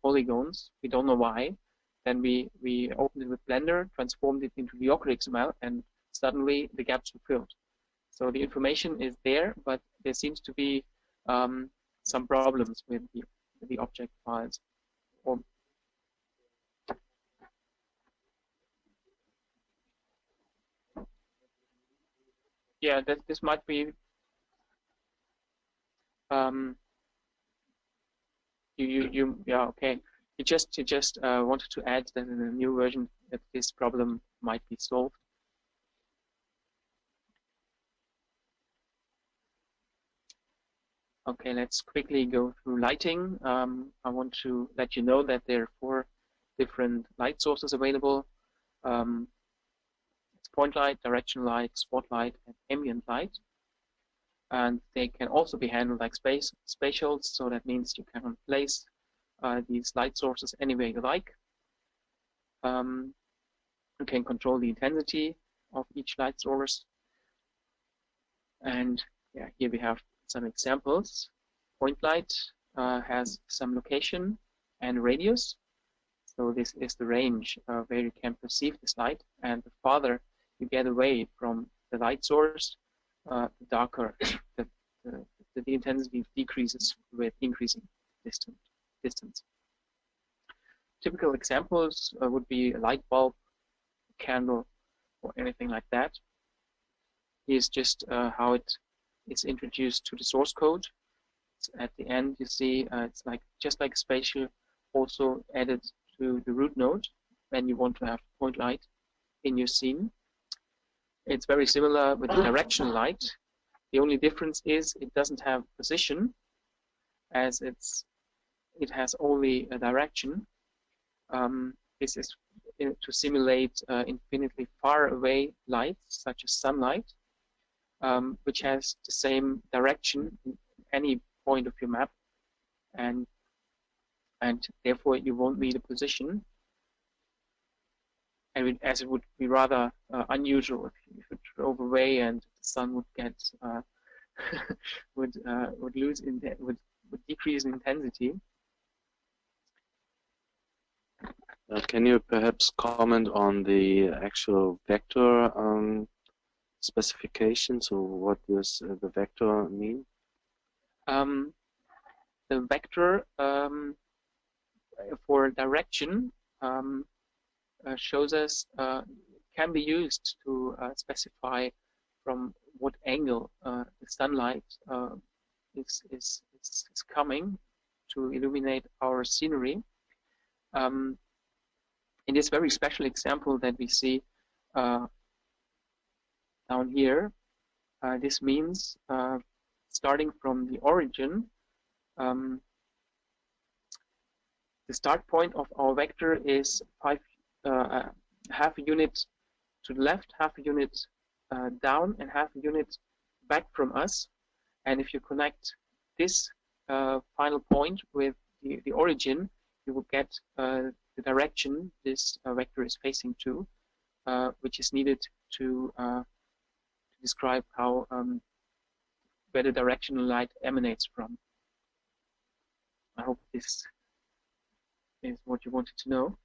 polygons. We don't know why. Then we opened it with Blender, transformed it into the Ochre XML, and suddenly the gaps were filled. So the information is there, but there seems to be some problems with the object files. Yeah, this might be yeah, okay. You just wanted to add that in a new version that this problem might be solved. Okay, let's quickly go through lighting. I want to let you know that there are 4 different light sources available. It's point light, direction light, spotlight, and ambient light. And they can also be handled like spatials, so that means you can place these light sources anywhere you like. You can control the intensity of each light source. And yeah, here we have some examples. Point light has some location and radius. So this is the range where you can perceive this light. And the farther you get away from the light source, the darker the intensity decreases with increasing distance. Typical examples would be a light bulb, a candle, or anything like that. Here's just how it is introduced to the source code. So at the end, you see it's like just like spatial, also added to the root node when you want to have point light in your scene. It's very similar with the directional light. The only difference is it doesn't have position, as it has only a direction. This is to simulate infinitely far away light, such as sunlight, which has the same direction in any point of your map, and therefore you won't need a position. And as it would be rather unusual if you drove away and the sun would get would decrease in intensity. Can you perhaps comment on the actual vector specification? So what does the vector mean? The vector for direction shows us can be used to specify from what angle the sunlight is coming to illuminate our scenery. In this very special example that we see down here, this means starting from the origin, the start point of our vector is half a unit to the left, half a unit down, and half a unit back from us. And if you connect this final point with the origin, you will get the direction this vector is facing to, which is needed to describe how where the directional light emanates from. I hope this is what you wanted to know.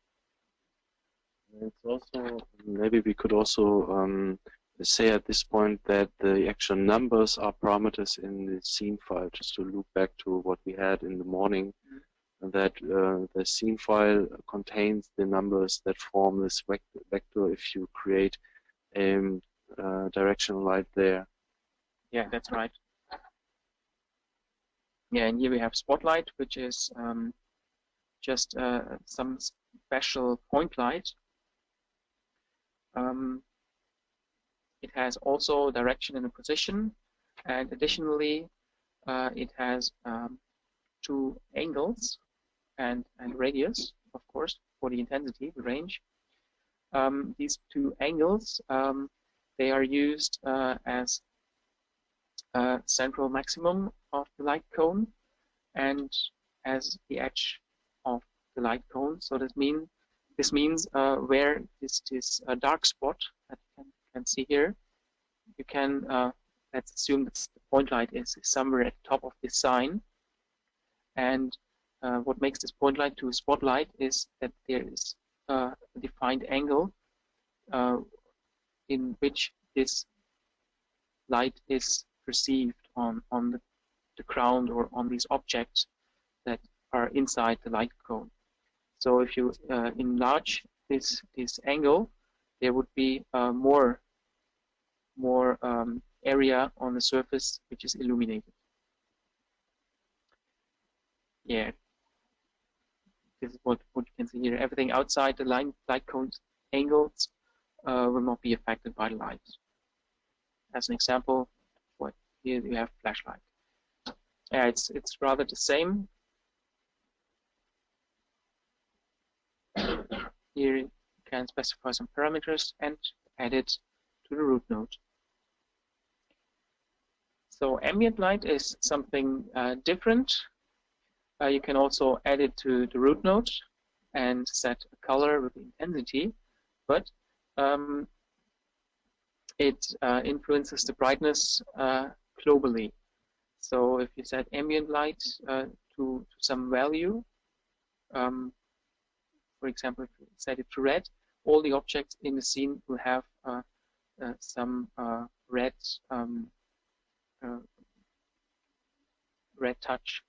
It's also, maybe we could also say at this point that the actual numbers are parameters in the scene file, just to loop back to what we had in the morning, and that the scene file contains the numbers that form this vector if you create a directional light there. Yeah, that's right. Yeah, and here we have spotlight, which is just some special point light. It has also direction and a position, and additionally, it has 2 angles and radius, of course, for the intensity, the range. These 2 angles, they are used as central maximum of the light cone and as the edge of the light cone. So this means where this dark spot that you can see here, you can let's assume that the point light is somewhere at the top of this sign, and what makes this point light to a spotlight is that there is a defined angle in which this light is perceived on the ground or on these objects that are inside the light cone. So if you enlarge this angle, there would be more area on the surface which is illuminated. Yeah, this is what you can see here. Everything outside the light cone angles will not be affected by the light. As an example, here you have flashlight. Yeah, it's rather the same. Here you can specify some parameters and add it to the root node. So ambient light is something different. You can also add it to the root node and set a color with the intensity, but it influences the brightness globally. So if you set ambient light to some value, for example, if you set it to red, all the objects in the scene will have some red red touch.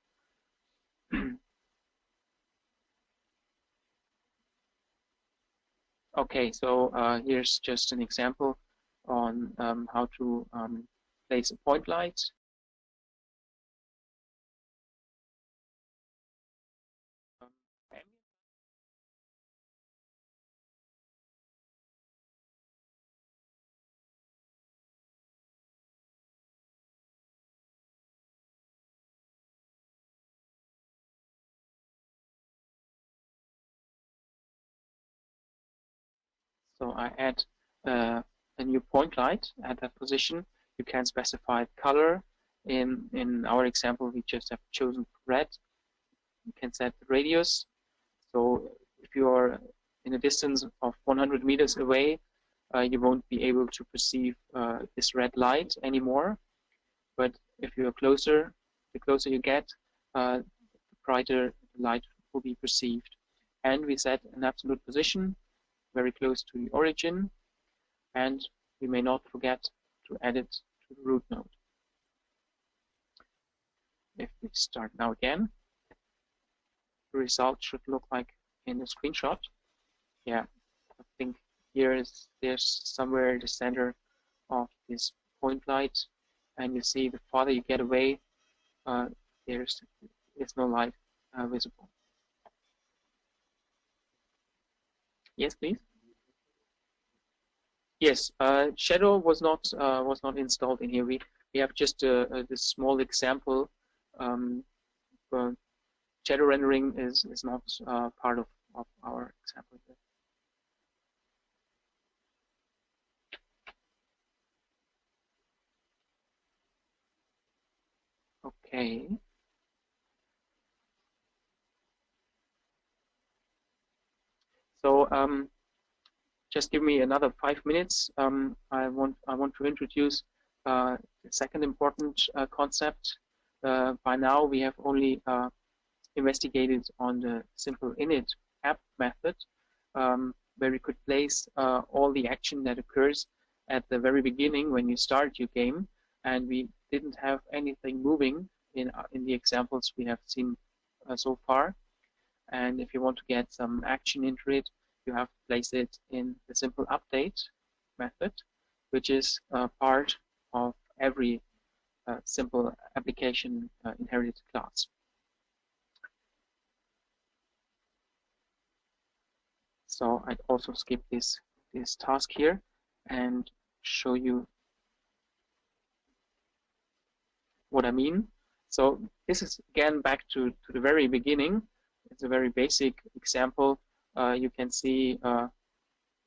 Okay, so here's just an example on how to place a point light. So I add a new point light at that position. You can specify color. In our example, we just have chosen red. You can set the radius. So if you are in a distance of 100 meters away, you won't be able to perceive this red light anymore. But if you're closer, the closer you get, the brighter the light will be perceived. And we set an absolute position very close to the origin, and we may not forget to add it to the root node. If we start now again, the result should look like in the screenshot. Yeah, I think there's somewhere the center of this point light, and you see the farther you get away, there's no light visible. Yes, please. Yes, shadow was not installed in here. We have just this small example. Shadow rendering is not part of our example here. Okay. So just give me another 5 minutes. I want to introduce the second important concept. By now we have only investigated on the simple init app method, where we could place all the action that occurs at the very beginning when you start your game, and we didn't have anything moving in the examples we have seen so far. And if you want to get some action into it, you have to place it in the simple update method, which is part of every simple application inherited class. So I'd also skip this task here and show you what I mean. So this is again back to the very beginning. It's a very basic example. You can see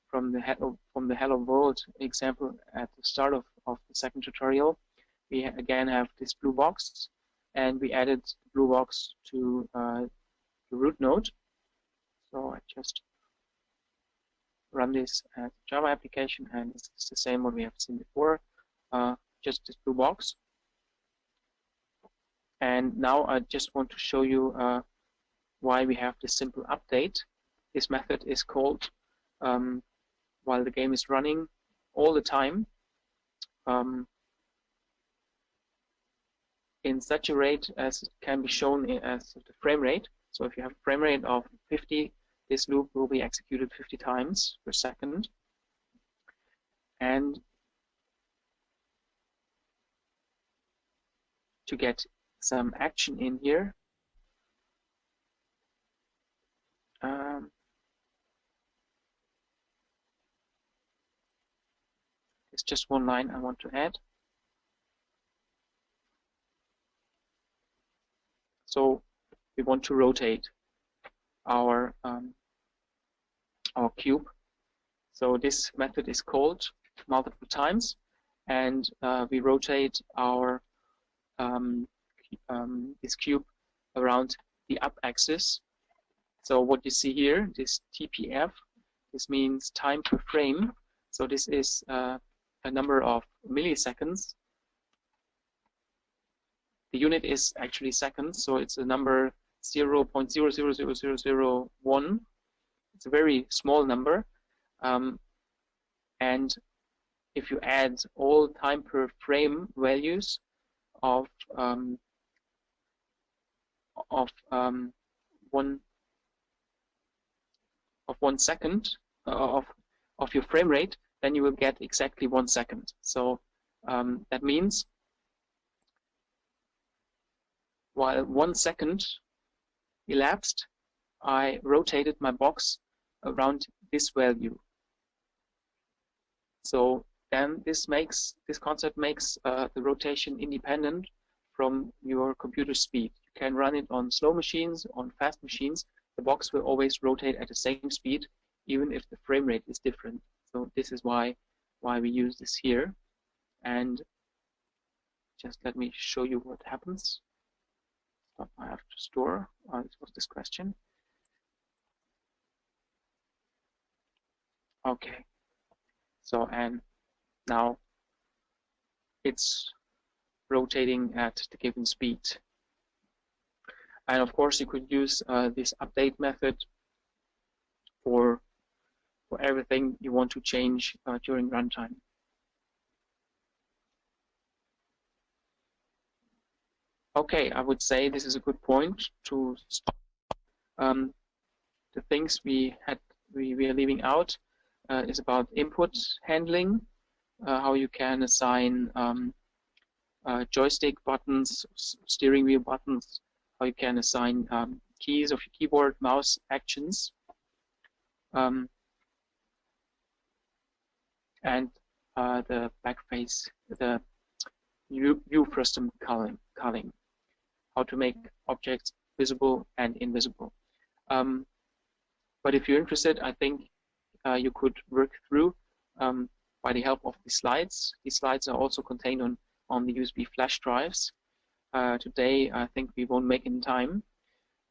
from the Hello World example at the start of the second tutorial, we again have this blue box, and we added the blue box to the root node. So I just run this as a Java application, and it's the same what we have seen before, just this blue box. And now I just want to show you why we have this simple update. This method is called while the game is running all the time, in such a rate as it can be shown as the frame rate. So if you have a frame rate of 50, this loop will be executed 50 times per second. And to get some action in here, it's just one line I want to add. So we want to rotate our cube. So this method is called multiple times, and we rotate our this cube around the up axis. So what you see here, this TPF, this means time per frame. So this is a number of milliseconds. The unit is actually seconds, so it's a number 0.000001. It's a very small number. And if you add all time per frame values of 1 second of your frame rate, then you will get exactly 1 second. So that means while 1 second elapsed, I rotated my box around this value. So then this concept makes the rotation independent from your computer speed. You can run it on slow machines, on fast machines. The box will always rotate at the same speed, even if the frame rate is different. So this is why we use this here. And just let me show you what happens. So I have to store. This was this question. Okay. So, and now it's rotating at the given speed. And of course, you could use this update method for everything you want to change during runtime. Okay, I would say this is a good point to stop. The things we are leaving out is about input handling, how you can assign joystick buttons, steering wheel buttons, how you can assign keys of your keyboard, mouse actions, and the backface, the view frustum culling, how to make objects visible and invisible. But if you're interested, I think you could work through by the help of the slides. These slides are also contained on the USB flash drives. Today, I think we won't make it in time.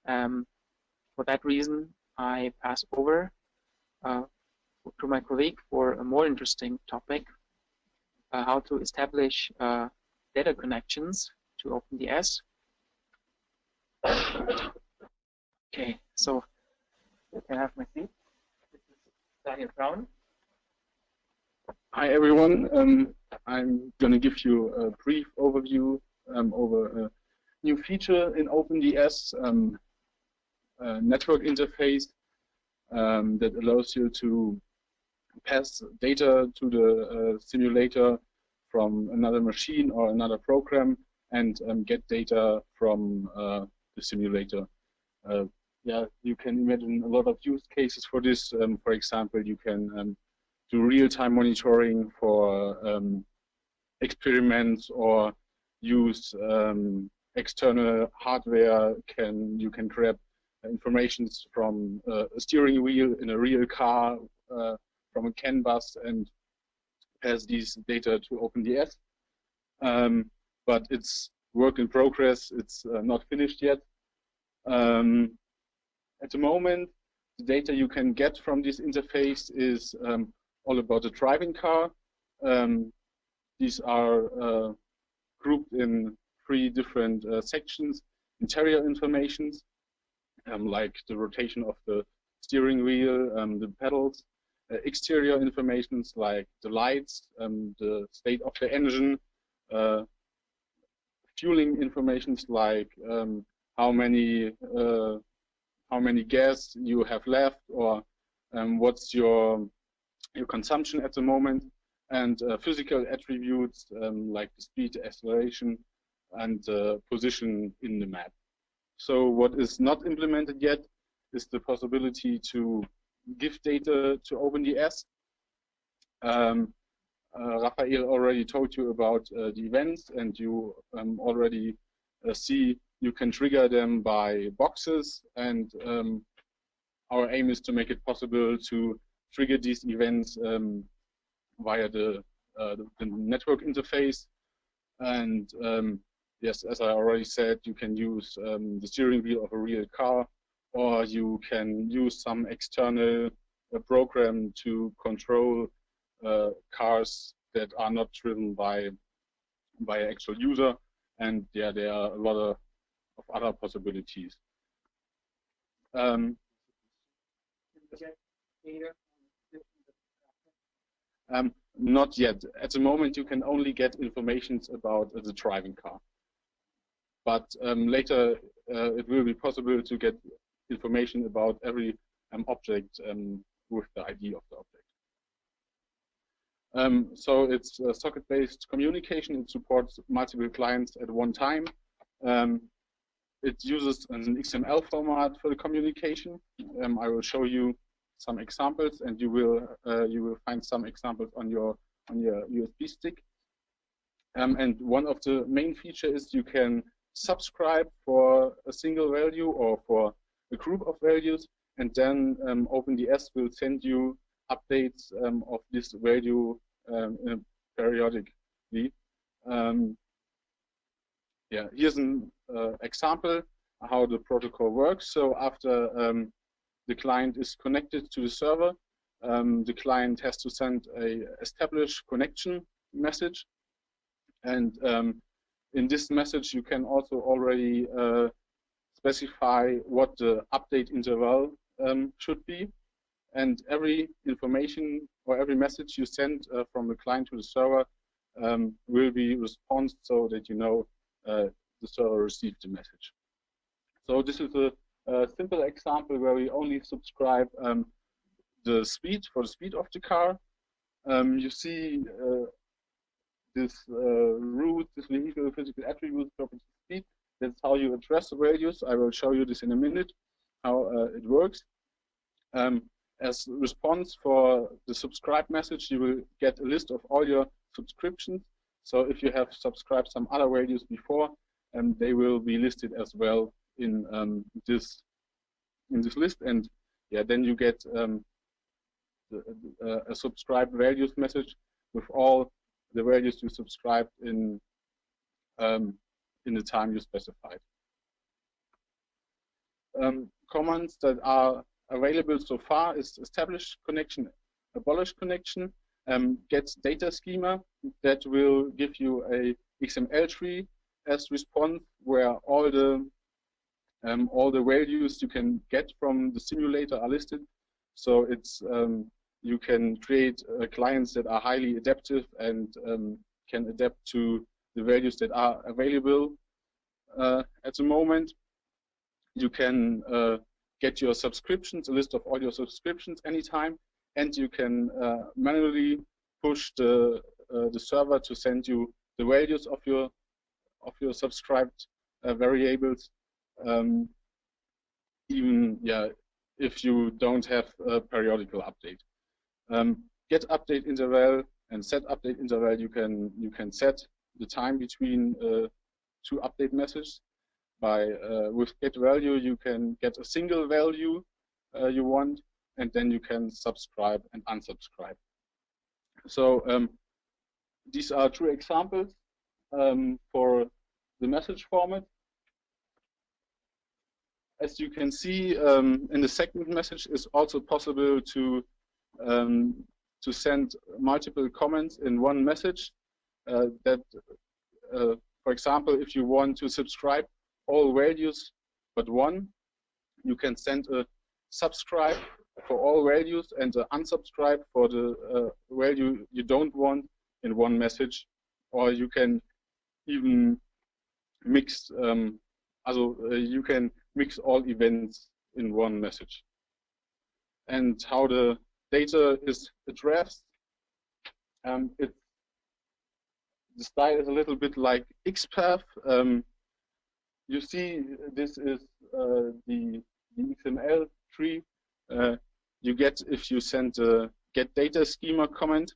For that reason, I pass over to my colleague for a more interesting topic, how to establish data connections to OpenDS. Okay, so you can have my seat. This is Daniel Brown. Hi everyone. I'm going to give you a brief overview over a new feature in OpenDS, a network interface that allows you to pass data to the simulator from another machine or another program and get data from the simulator. Yeah, you can imagine a lot of use cases for this. For example, you can do real-time monitoring for experiments or use external hardware. You can grab information from a steering wheel in a real car, from a CAN bus, and pass these data to OpenDS. But it's work in progress. It's not finished yet. At the moment, the data you can get from this interface is all about the driving car. These are grouped in 3 different sections: interior informations, like the rotation of the steering wheel, the pedals; exterior informations like the lights, the state of the engine; fueling informations like how many gas you have left, or what's your consumption at the moment; and physical attributes like the speed, acceleration, and position in the map. So what is not implemented yet is the possibility to give data to OpenDS. Raphael already told you about the events, and you already see you can trigger them by boxes, and our aim is to make it possible to trigger these events via the network interface. And yes, as I already said, you can use the steering wheel of a real car, or you can use some external program to control cars that are not driven by an actual user. And yeah, there are a lot of other possibilities. Not yet. At the moment, you can only get information about the driving car. But later, it will be possible to get information about every object with the ID of the object. So it's socket-based communication. It supports multiple clients at one time. It uses an XML format for the communication. I will show you some examples, and you will find some examples on your USB stick. And one of the main features is you can subscribe for a single value or for a group of values, and then OpenDS will send you updates of this value periodically. Yeah, here's an example how the protocol works. So after the client is connected to the server, the client has to send a establish connection message, and in this message you can also already specify what the update interval should be, and every information or every message you send from the client to the server will be responded so that you know the server received the message. So this is a simple example where we only subscribe the speed for the speed of the car. You see this route, this vehicle physical attribute property speed. That's how you address the values. I will show you this in a minute, how it works. As response for the subscribe message, you will get a list of all your subscriptions. So if you have subscribed some other values before, they will be listed as well in this list. And yeah, then you get a subscribe values message with all the values you subscribed in the time you specified. Commands that are available so far is establish connection, abolish connection, get data schema that will give you a XML tree as response where all the values you can get from the simulator are listed. So it's you can create clients that are highly adaptive and can adapt to the values that are available at the moment. You can get your subscriptions, a list of all your subscriptions anytime, and you can manually push the server to send you the values of your subscribed variables, even if you don't have a periodical update. Get update interval and set update interval. You can set the time between two update messages. With get value, you can get a single value you want, and then you can subscribe and unsubscribe. So these are two examples for the message format. As you can see, in the second message, it's also possible to send multiple comments in one message. For example, if you want to subscribe all values but one, you can send a subscribe for all values and an unsubscribe for the value you don't want in one message, or you can even mix you can mix all events in one message. And how the data is addressed, the style is a little bit like XPath. You see, this is the XML tree you get if you send a get data schema comment,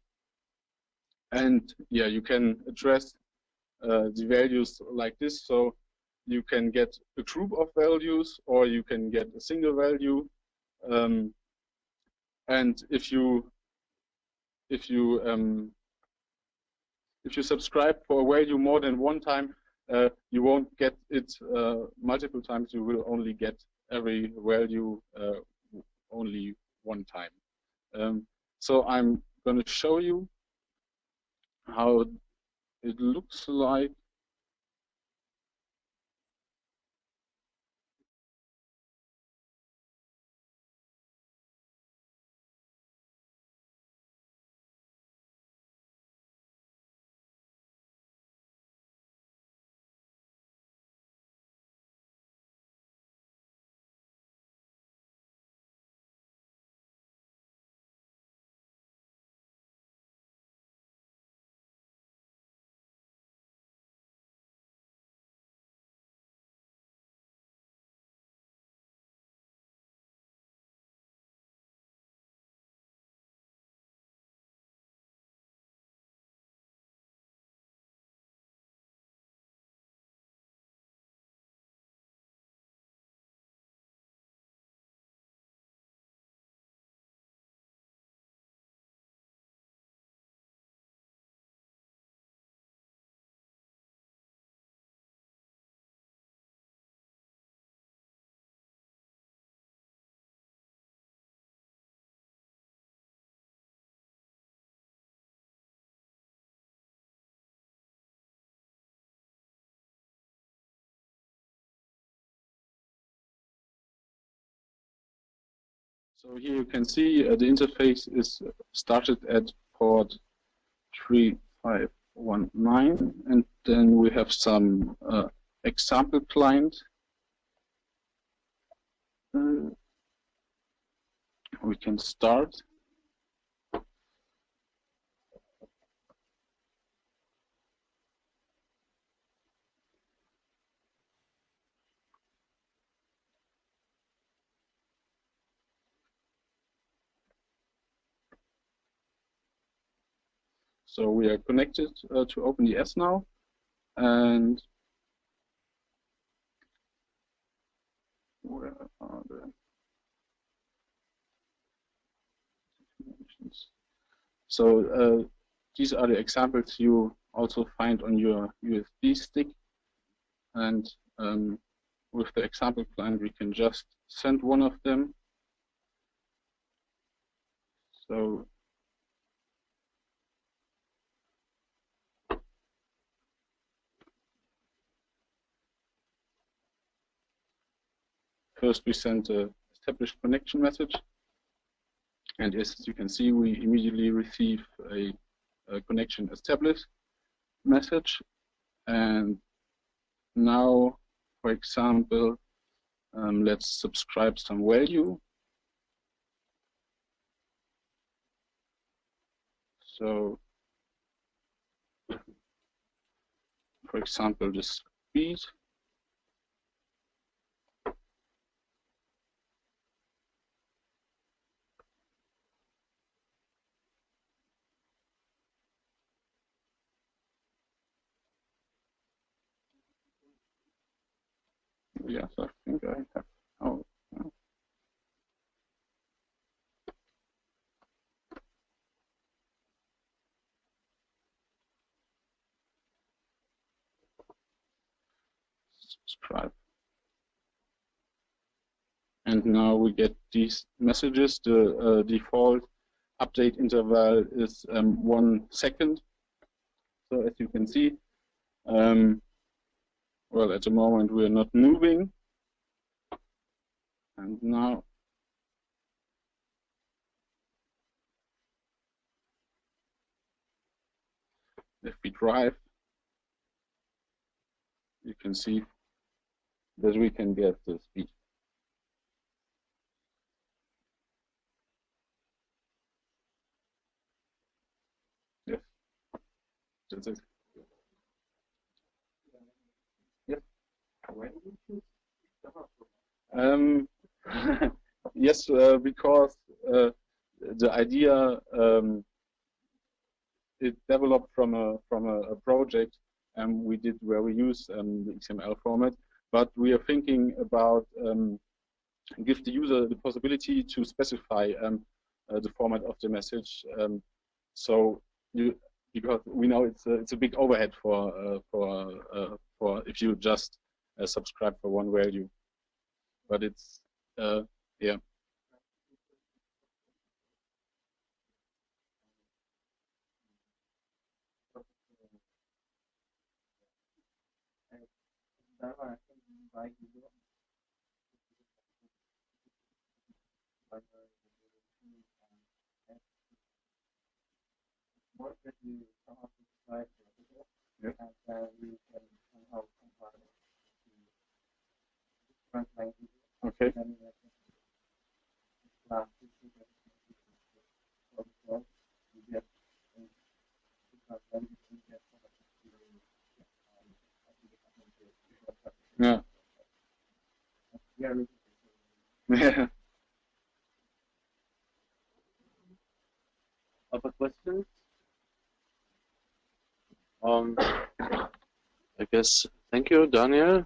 and yeah, you can address the values like this. So you can get a group of values, or you can get a single value. And if you subscribe for a value more than one time, you won't get it multiple times. You will only get every value only one time. So I'm going to show you how it looks like. So here you can see the interface is started at port 3519, and then we have some example client. We can start. So we are connected to OpenDS now, and where are the dimensions? So these are the examples you also find on your USB stick, and with the example client we can just send one of them. So first we send a established connection message, and as you can see we immediately receive a connection established message. And now, for example, let's subscribe some value. So, for example, the speed. Yes, I think I have. Oh, no. Subscribe. And now we get these messages. The default update interval is 1 second. So as you can see, well, at the moment we are not moving. And now if we drive, you can see that we can get the speed. Yes, that's it. Yes. Yes, because the idea it developed from a project we did where we use the XML format, but we are thinking about give the user the possibility to specify the format of the message. So because we know it's a big overhead for if you just subscribe for one value, but it's yeah. Okay. Yeah. Yeah. Other questions? I guess, thank you, Daniel.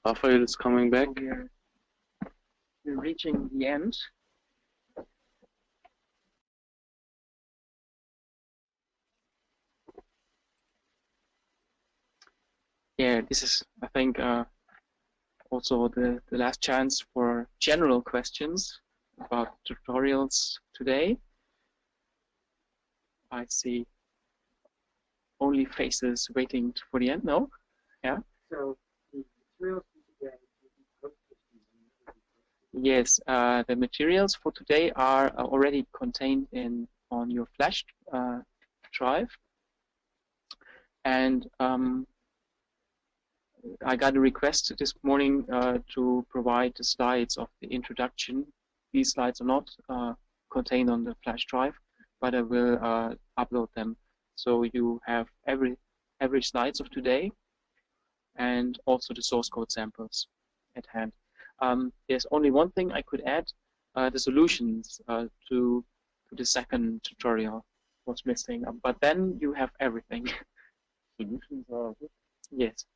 Raphael is coming back. So we're reaching the end. Yeah, this is, I think, also the last chance for general questions about tutorials today. I see only faces waiting for the end. No? Yeah? So the tutorials today will be posted Yes, the materials for today are already contained on your flash drive, and I got a request this morning to provide the slides of the introduction. These slides are not contained on the flash drive, but I will upload them, so you have every slides of today, and also the source code samples at hand. There's only one thing I could add: the solutions to the second tutorial was missing, but then you have everything. Solutions are good. Yes.